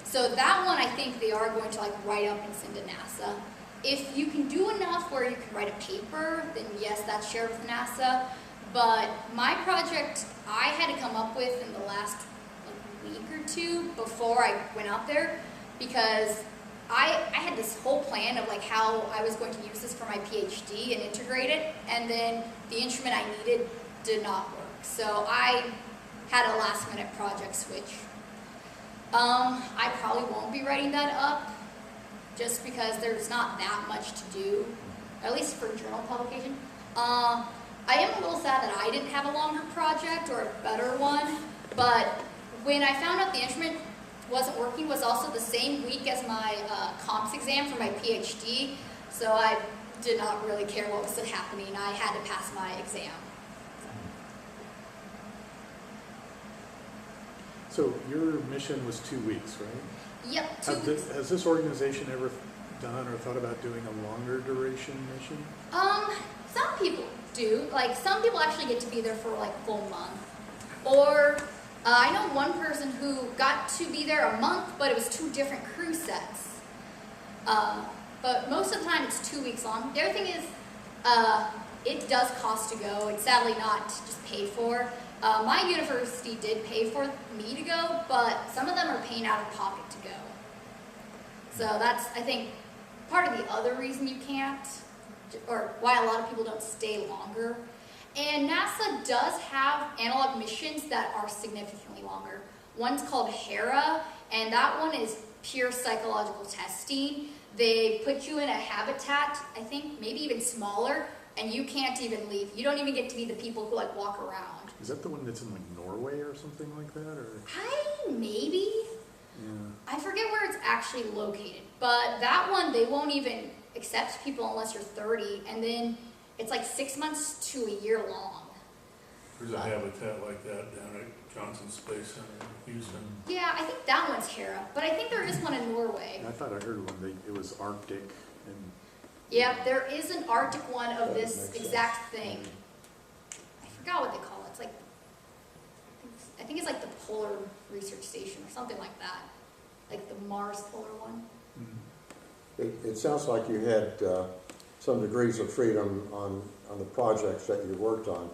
So that one, I think they are going to like write up and send to NASA. If you can do enough where you can write a paper, then yes, that's shared with NASA. But my project, I had to come up with in the last week or two before I went out there, because I had this whole plan of like how I was going to use this for my PhD and integrate it, and then the instrument I needed did not work. So I had a last minute project switch. I probably won't be writing that up just because there's not that much to do, at least for journal publication. I am a little sad that I didn't have a longer project or a better one, but when I found out the instrument wasn't working was also the same week as my comps exam for my PhD, so I did not really care what was happening. I had to pass my exam. So your mission was 2 weeks, right? Yep, 2 weeks. Has this organization ever done or thought about doing a longer duration mission? Some people do. Like, some people actually get to be there for like a full month. Or, I know one person who got to be there a month, but it was 2 different crew sets. But most of the time it's 2 weeks long. The other thing is, it does cost to go. It's sadly not just paid for. My university did pay for me to go, but some of them are paying out of pocket to go. So that's, I think, part of the other reason you can't, or why a lot of people don't stay longer. And NASA does have analog missions that are significantly longer. One's called HERA, and that one is pure psychological testing. they put you in a habitat, I think, maybe even smaller, and you can't even leave. You don't even get to be the people who like walk around. Is that the one that's in like Norway or something like that, or? Maybe. Yeah. I forget where it's actually located, but that one, they won't even accept people unless you're 30, and then it's like 6 months to a year long. There's a habitat like that down at Johnson Space Center in Houston. Yeah, I think that one's Hera, but I think there is one in Norway. I thought I heard one, it was Arctic, and Yep, there is an Arctic one of That this makes exact sense. thing. I forgot what they call it. It's like, I think it's like the Polar Research Station or something like that. Like the Mars Polar one. It sounds like you had some degrees of freedom on the projects that you worked on.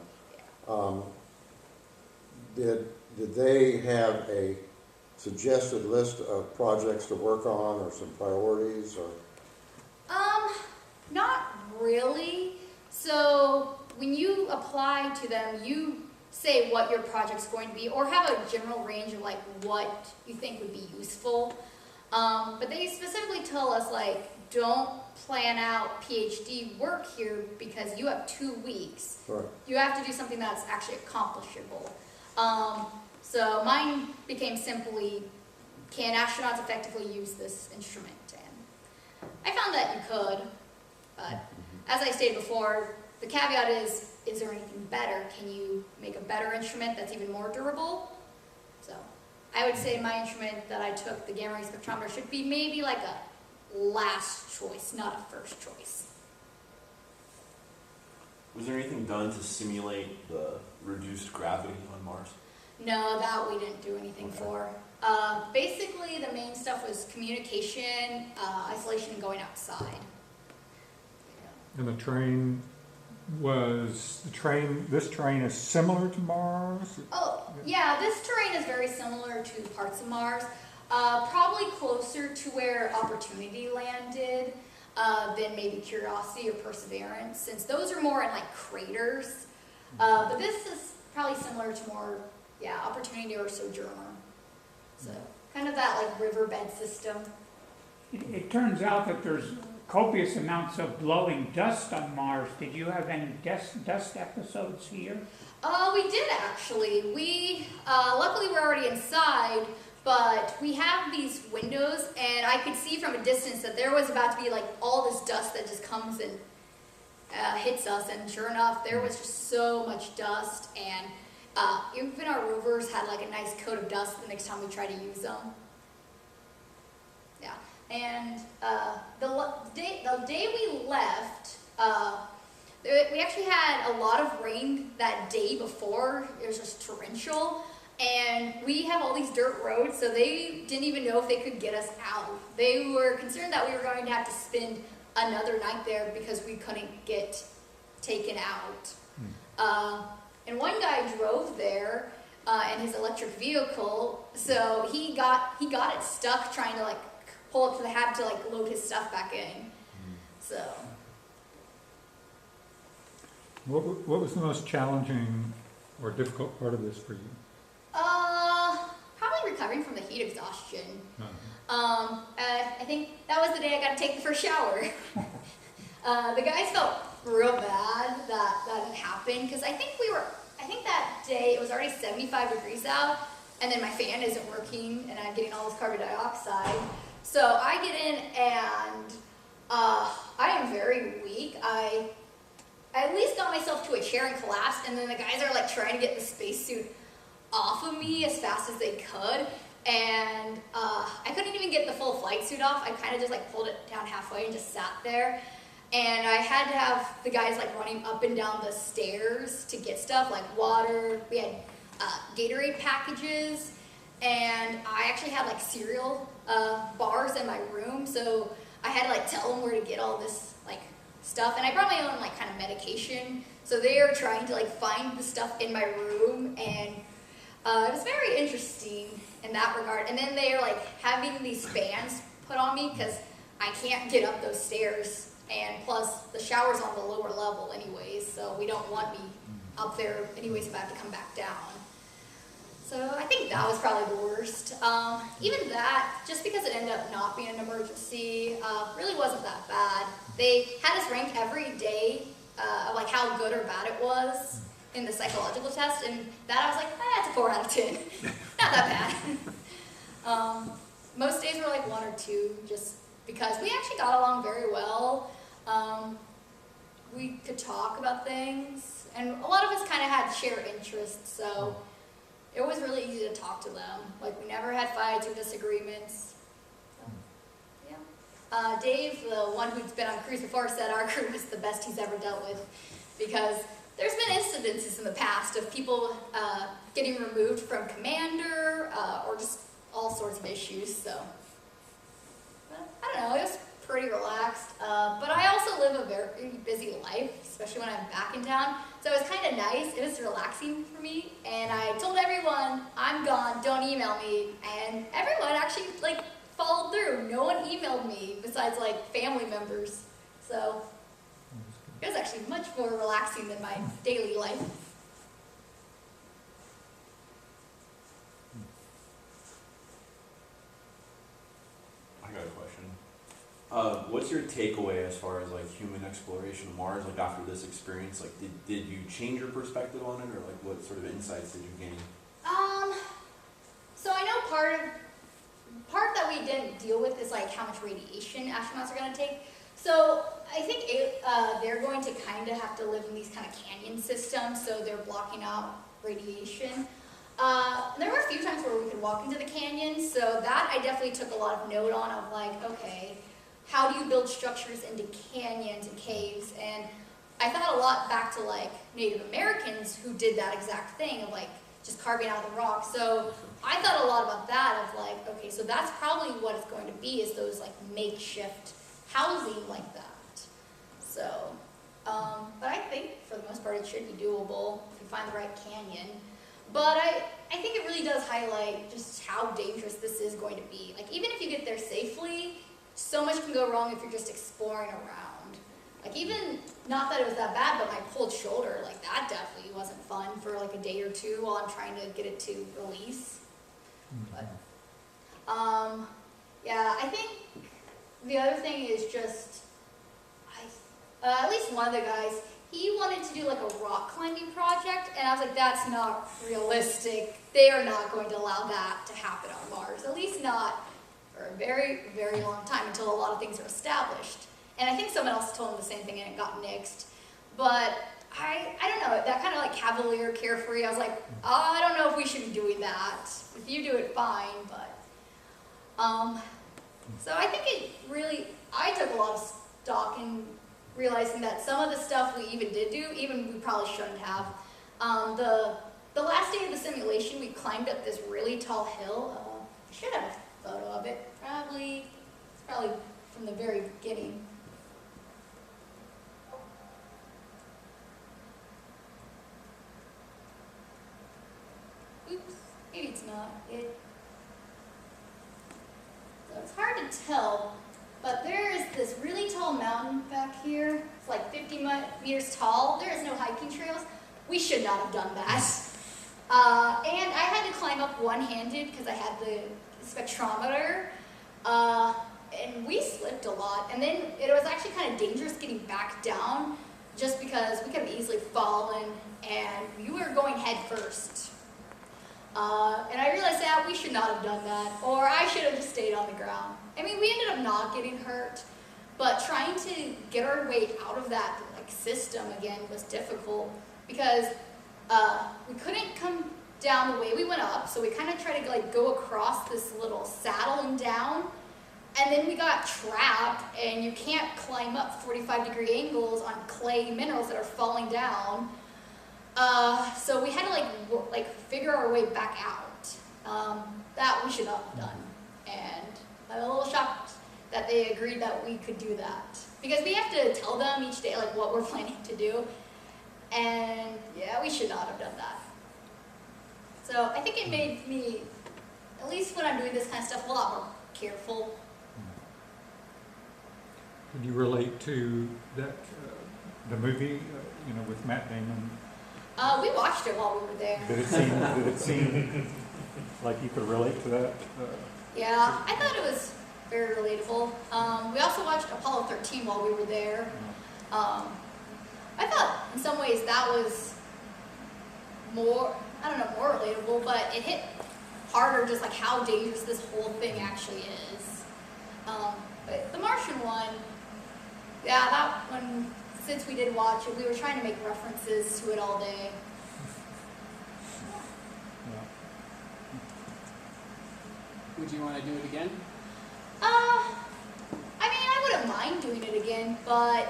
Did they have a suggested list of projects to work on, or some priorities, or? Not really. So when you apply to them, you say what your project's going to be, or have a general range of like what you think would be useful. But they specifically tell us like, don't plan out PhD work here because you have 2 weeks. Right. You have to do something that's actually accomplishable. So mine became simply, can astronauts effectively use this instrument? And I found that you could, but as I stated before, the caveat is there anything better? Can you make a better instrument that's even more durable? So I would say my instrument that I took, the gamma ray spectrometer, should be maybe like a last choice, not a first choice. Was there anything done to simulate the reduced gravity on Mars? No, that we didn't do anything for. Basically, the main stuff was communication, isolation, and going outside. And the train this train is similar to Mars? Oh, yeah, this terrain is very similar to parts of Mars. Probably closer to where Opportunity landed than maybe Curiosity or Perseverance, since those are more in like craters. But this is probably similar to more, yeah, Opportunity or Sojourner. So kind of that like riverbed system. It turns out that there's copious amounts of blowing dust on Mars. Did you have any dust episodes here? We did actually. We, luckily we're already inside, but we have these windows, and I could see from a distance that there was about to be like all this dust that just comes and hits us, and sure enough, there was just so much dust, and even our rovers had like a nice coat of dust the next time we tried to use them. Yeah, and the day we left, we actually had a lot of rain that day before. It was just torrential, and we have all these dirt roads, so they didn't even know if they could get us out. They were concerned that we were going to have to spend another night there because we couldn't get taken out. And one guy drove there in his electric vehicle, so he got it stuck trying to like pull up to the hab to like load his stuff back in. So. What was the most challenging or difficult part of this for you? Probably recovering from the heat exhaustion. Uh-huh. I think that was the day I got to take the first shower. The guys felt real bad that had happened, because I think that day it was already 75 degrees out, and then my fan isn't working, and I'm getting all this carbon dioxide. So I get in, and I am very weak. I at least got myself to a chair and collapsed, and then the guys are like trying to get the spacesuit off of me as fast as they could, and I couldn't even get the full flight suit off. I kind of just like pulled it down halfway and just sat there, and I had to have the guys like running up and down the stairs to get stuff like water. We had Gatorade packages, and I actually had like cereal bars in my room, so I had to like tell them where to get all this like stuff, and I brought my own like kind of medication, so they are trying to like find the stuff in my room, and it was very interesting in that regard. And then they are like having these fans put on me because I can't get up those stairs, and plus the shower's on the lower level anyways, so we don't want me up there anyways if I have to come back down. So I think that was probably the worst. Even that, just because it ended up not being an emergency, really wasn't that bad. They had us rank every day of like how good or bad it was in the psychological test, and that I was like, it's a 4 out of 10. Not that bad. Most days were like 1 or 2, just because we actually got along very well. We could talk about things, and a lot of us kind of had shared interests, so it was really easy to talk to them. Like, we never had fights or disagreements. So, yeah. Dave, the one who's been on cruise before, said our crew was the best he's ever dealt with, because there's been incidences in the past of people getting removed from commander, or just all sorts of issues, so. But, I don't know, it was pretty relaxed, but I also live a very busy life, especially when I'm back in town, so it was kind of nice. It was relaxing for me, and I told everyone, I'm gone, don't email me, and everyone actually like followed through. No one emailed me besides like family members, so it was actually much more relaxing than my daily life. I got a question. What's your takeaway as far as like human exploration of Mars? Like after this experience, like did you change your perspective on it, or like what sort of insights did you gain? So I know part that we didn't deal with is like how much radiation astronauts are going to take. So I think they're going to kind of have to live in these kind of canyon systems, so they're blocking out radiation. There were a few times where we could walk into the canyon, so that I definitely took a lot of note on of like, okay, how do you build structures into canyons and caves? And I thought a lot back to like Native Americans who did that exact thing of like just carving out the rock. So I thought a lot about that of like, okay, so that's probably what it's going to be, is those like makeshift housing like that. So, but I think for the most part it should be doable if you find the right canyon. But I think it really does highlight just how dangerous this is going to be. Like, even if you get there safely, so much can go wrong if you're just exploring around. Like, even, not that it was that bad, but my pulled shoulder, like, that definitely wasn't fun for like a day or 2 while I'm trying to get it to release. But, yeah, I think the other thing is just, at least one of the guys, he wanted to do like a rock climbing project, and I was like, that's not realistic. They are not going to allow that to happen on Mars, at least not for a very, very long time, until a lot of things are established. And I think someone else told him the same thing and it got nixed. But I don't know, that kind of like cavalier, carefree, I was like, I don't know if we should be doing that. If you do it, fine, but. So I think it really, I took a lot of stock in realizing that some of the stuff we even did do, even we probably shouldn't have. The last day of the simulation, we climbed up this really tall hill. I should have a photo of it. It's probably from the very beginning. Oops, maybe it's not. So it's hard to tell, but there is this really tall mountain back here. It's like 50 meters tall. There is no hiking trails. We should not have done that. And I had to climb up one-handed because I had the spectrometer. And we slipped a lot. And then it was actually kind of dangerous getting back down, just because we could have easily fallen and we were going head first. And I realized that we should not have done that, or I should have just stayed on the ground. I mean, we ended up not getting hurt, but trying to get our way out of that like system again was difficult, because we couldn't come down the way we went up, so we kind of tried to like go across this little saddle and down, and then we got trapped, and you can't climb up 45-degree angles on clay minerals that are falling down. So we had to like figure our way back out. That we should not have done. And I'm a little shocked that they agreed that we could do that, because we have to tell them each day like what we're planning to do. And yeah, we should not have done that. So I think it made me, at least when I'm doing this kind of stuff, a lot more careful. Could you relate to that, the movie, with Matt Damon? We watched it while we were there. Did it seem like you could relate to that? Yeah, I thought it was very relatable. We also watched Apollo 13 while we were there. I thought in some ways that was more, I don't know, more relatable, but it hit harder just like how dangerous this whole thing actually is. But the Martian one, yeah, that one, since we did watch it, we were trying to make references to it all day. Would you want to do it again? I mean, I wouldn't mind doing it again, but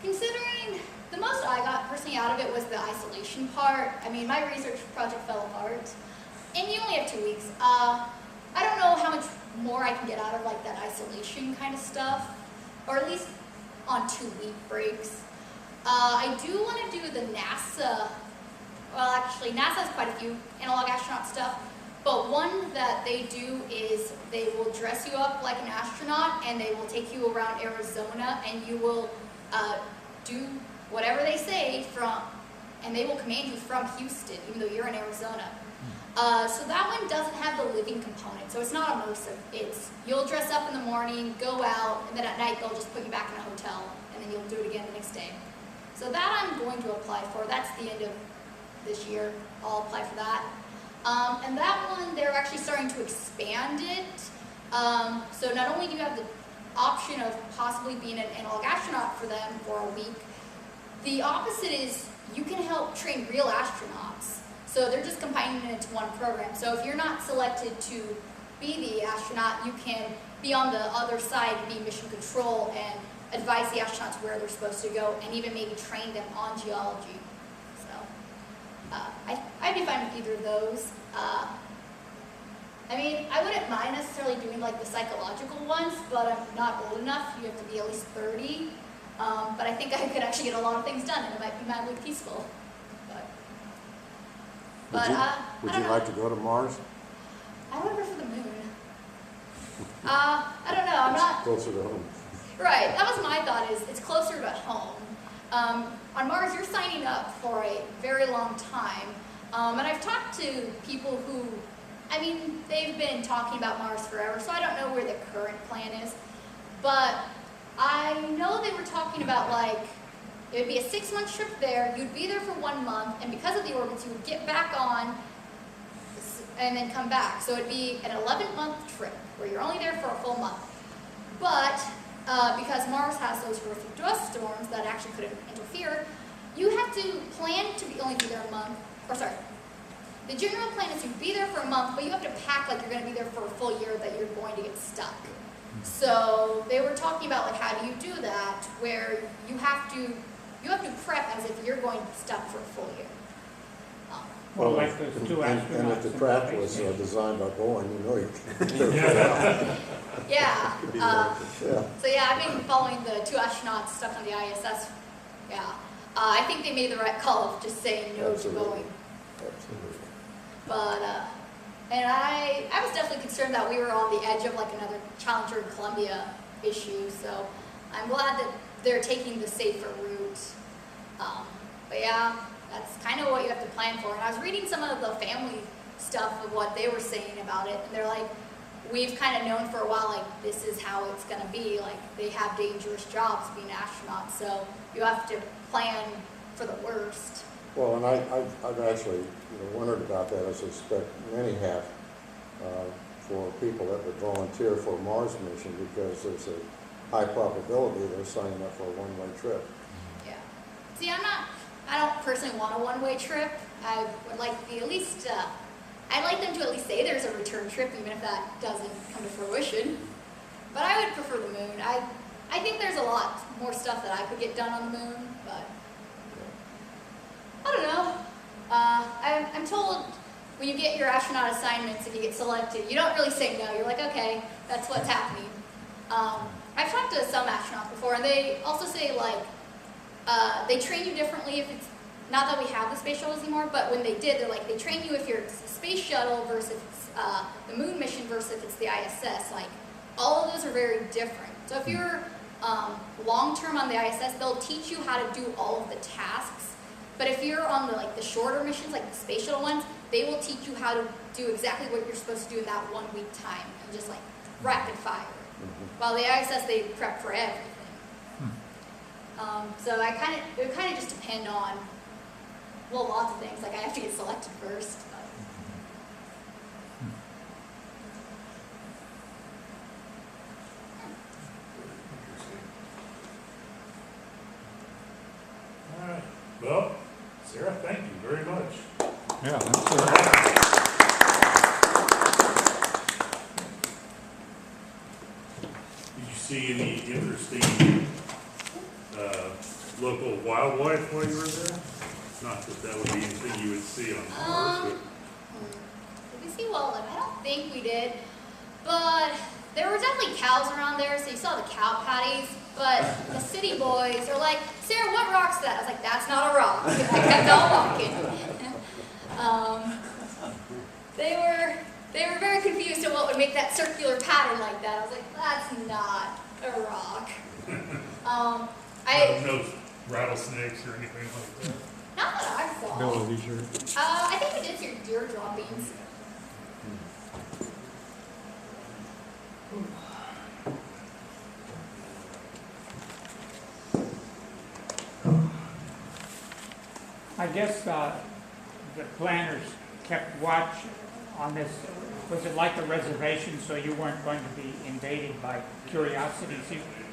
considering the most I got personally out of it was the isolation part. I mean, my research project fell apart, and you only have 2 weeks. I don't know how much more I can get out of like that isolation kind of stuff, or at least on 2-week breaks. I do want to do the NASA, well actually NASA has quite a few analog astronaut stuff, but one that they do is they will dress you up like an astronaut and they will take you around Arizona and you will do whatever they say and they will command you from Houston, even though you're in Arizona. So that one doesn't have the living component, so it's not immersive. It's, you'll dress up in the morning, go out, and then at night they'll just put you back in a hotel, and then you'll do it again the next day. So that I'm going to apply for. That's the end of this year. I'll apply for that. And that one, they're actually starting to expand it. So not only do you have the option of possibly being an analog astronaut for them for a week, the opposite is you can help train real astronauts. So they're just combining it into one program. So if you're not selected to be the astronaut, you can be on the other side and be mission control and advise the astronauts where they're supposed to go and even maybe train them on geology. So I'd be fine with either of those. I mean, I wouldn't mind necessarily doing like the psychological ones, but I'm not old enough. You have to be at least 30. But I think I could actually get a lot of things done and it might be madly peaceful. Would you like to go to Mars? I would prefer the moon. I don't know, I'm not... Closer to home. Right, that was my thought, is it's closer to home. On Mars, you're signing up for a very long time. And I've talked to people who, I mean, they've been talking about Mars forever, so I don't know where the current plan is. But I know they were talking about like, it would be a 6-month trip there, you'd be there for 1 month, and because of the orbits, you would get back on and then come back. So it'd be an 11-month trip where you're only there for a full month. But because Mars has those horrific dust storms that actually could interfere, you have to plan to only be there a month, or sorry, the general plan is you'd be there for a month, but you have to pack like you're going to be there for a full year, that you're going to get stuck. So they were talking about like, how do you do that, where you have to prep as if you're going to be stuck for a full year. Well, like those two astronauts. And if the in trap space was station. designed by Boeing, you know you Yeah. Could be yeah. So yeah, I've been following the 2 astronauts stuck on the ISS. Yeah. I think they made the right call of just saying no Absolutely. to going. Absolutely. But, and I was definitely concerned that we were on the edge of like another Challenger and Columbia issue, so I'm glad that they're taking the safer route. But yeah, that's kind of what you have to plan for. And I was reading some of the family stuff of what they were saying about it, and they're like, we've kind of known for a while, like, this is how it's going to be. Like, they have dangerous jobs being astronauts, so you have to plan for the worst. Well, and I've actually wondered about that, as I suspect many have, for people that would volunteer for a Mars mission, because there's a high probability they're signing up for a one-way trip. Yeah. See, I don't personally want a one-way trip. I would like to be at least, I'd like them to at least say there's a return trip, even if that doesn't come to fruition. But I would prefer the moon. I think there's a lot more stuff that I could get done on the moon, but I don't know. I'm told when you get your astronaut assignments, if you get selected, you don't really say no. You're like, okay, that's what's happening. I've talked to some astronauts before, and they also say, like, they train you differently if it's, not that we have the space shuttles anymore, but when they did, they're like, they train you if you're a space shuttle versus if it's the moon mission versus if it's the ISS. Like, all of those are very different. So if you're long-term on the ISS, they'll teach you how to do all of the tasks. But if you're on the shorter missions, like the space shuttle ones, they will teach you how to do exactly what you're supposed to do in that 1 week time, and just like rapid fire. While the ISS, they prep for everything. So it would kind of just depend on, well, lots of things. Like I have to get selected first. All right. Well, Sarah, thank you very much. Yeah, that's Did you see any interesting local wildlife while you were there? Not that that would be anything you would see on Mars, Did we see wildlife? I don't think we did, but there were definitely cows around there, so you saw the cow patties. But the city boys are like, Sarah, what rock's that? I was like, that's not a rock. And I kept on walking. They were very confused at what would make that circular pattern like that. I was like, that's not a rock. no rattlesnakes or anything like that. Not that I saw. no leisure. I think we did see deer droppings. I guess the planners kept watch on this. Was it like a reservation, so you weren't going to be invaded by curiosity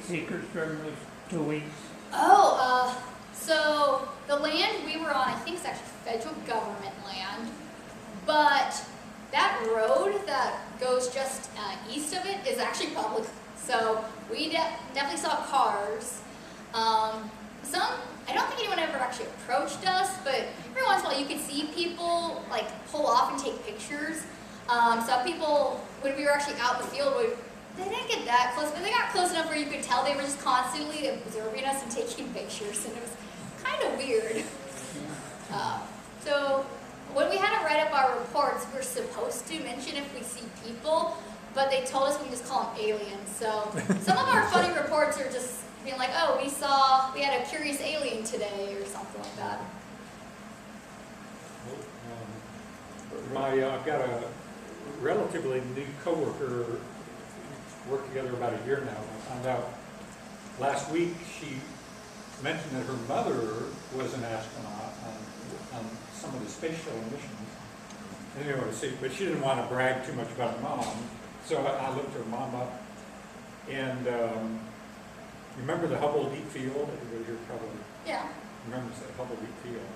seekers during those 2 weeks? Oh, so the land we were on, I think, is actually federal government land, but that road that goes just east of it is actually public. So we definitely saw cars. I don't think anyone ever actually approached us, but every once in a while you could see people like pull off and take pictures. Some people, when we were actually out in the field, they didn't get that close, but they got close enough where you could tell they were just constantly observing us and taking pictures, and it was kind of weird. So when we had to write up our reports, we were supposed to mention if we see people, but they told us we can just call them aliens. So some of our funny reports are just being like, oh, we had a curious alien today, or something like that. I've got a relatively new coworker, worked together about a year now. I found out last week she mentioned that her mother was an astronaut on some of the space shuttle missions. Anyway, but she didn't want to brag too much about her mom, so I looked her mom up. And remember the Hubble Deep Field? Everybody here probably remembers that Hubble Deep Field.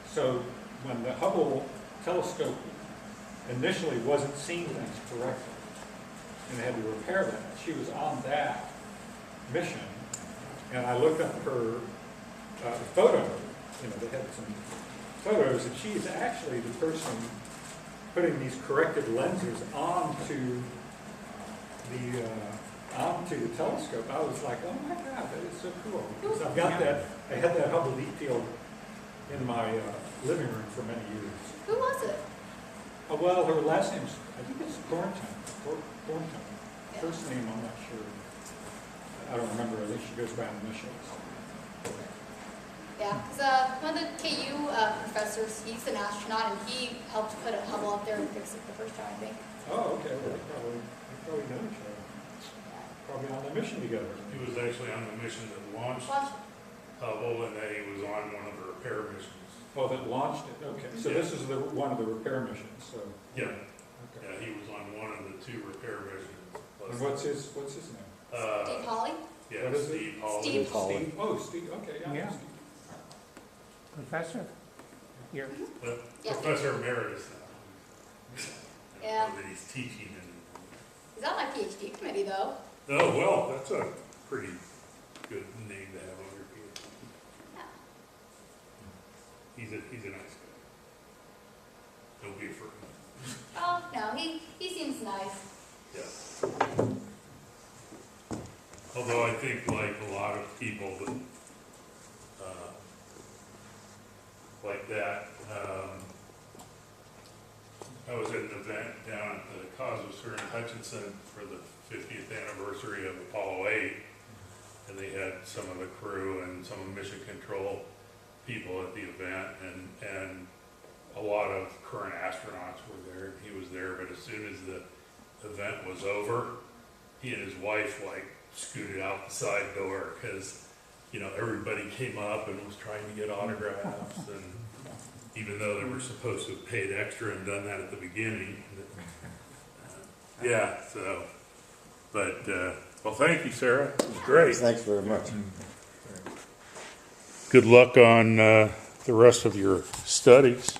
So when the Hubble telescope initially wasn't seeing things correctly, and they had to repair that, she was on that mission, and I looked up her photo. They had some photos, and she is actually the person putting these corrected lenses onto the telescope. I was like, oh my God, that is so cool. Because I had that Hubble Deep Field in my living room for many years. Who was it? Well, her last name's, I think it's Thornton. First name, I'm not sure. I don't remember. I think she goes by initials. Yeah, because one of the KU professors, he's an astronaut, and he helped put a Hubble up there and fix it the first time, I think. Oh, okay. Well, they probably know each other. Probably on the mission together. He was actually on the mission that launched Hubble, and then he was on one of the repair missions. Oh, that launched it? Okay. So Yeah. this is one of the repair missions. So. Yeah. Okay. Yeah, he was on one of the 2 repair missions. And what's his name? Steve Hawley? Yeah, What is it? Steve Hawley. Steve Hawley. Oh, Steve. Okay. Yeah. Steve. Professor? Here. But Yeah. Professor Emeritus now. I Yeah. don't know that he's teaching anymore. He's on my PhD committee, though. Oh, well, that's a pretty good name to have on your PhD. Yeah. He's a nice guy. Don't be afraid. Oh, no, he seems nice. Yeah. Although I think like a lot of people that, like that, I was at an event down at the Cosmosphere in Hutchinson for the 50th anniversary of Apollo 8, and they had some of the crew and some of mission control, people at the event, and a lot of current astronauts were there. He was there, but as soon as the event was over, he and his wife like scooted out the side door because, you know, everybody came up and was trying to get autographs, and even though they were supposed to have paid extra and done that at the beginning. Yeah, so, but, well, thank you, Sarah. It was great. Thanks very much. Good luck on the rest of your studies.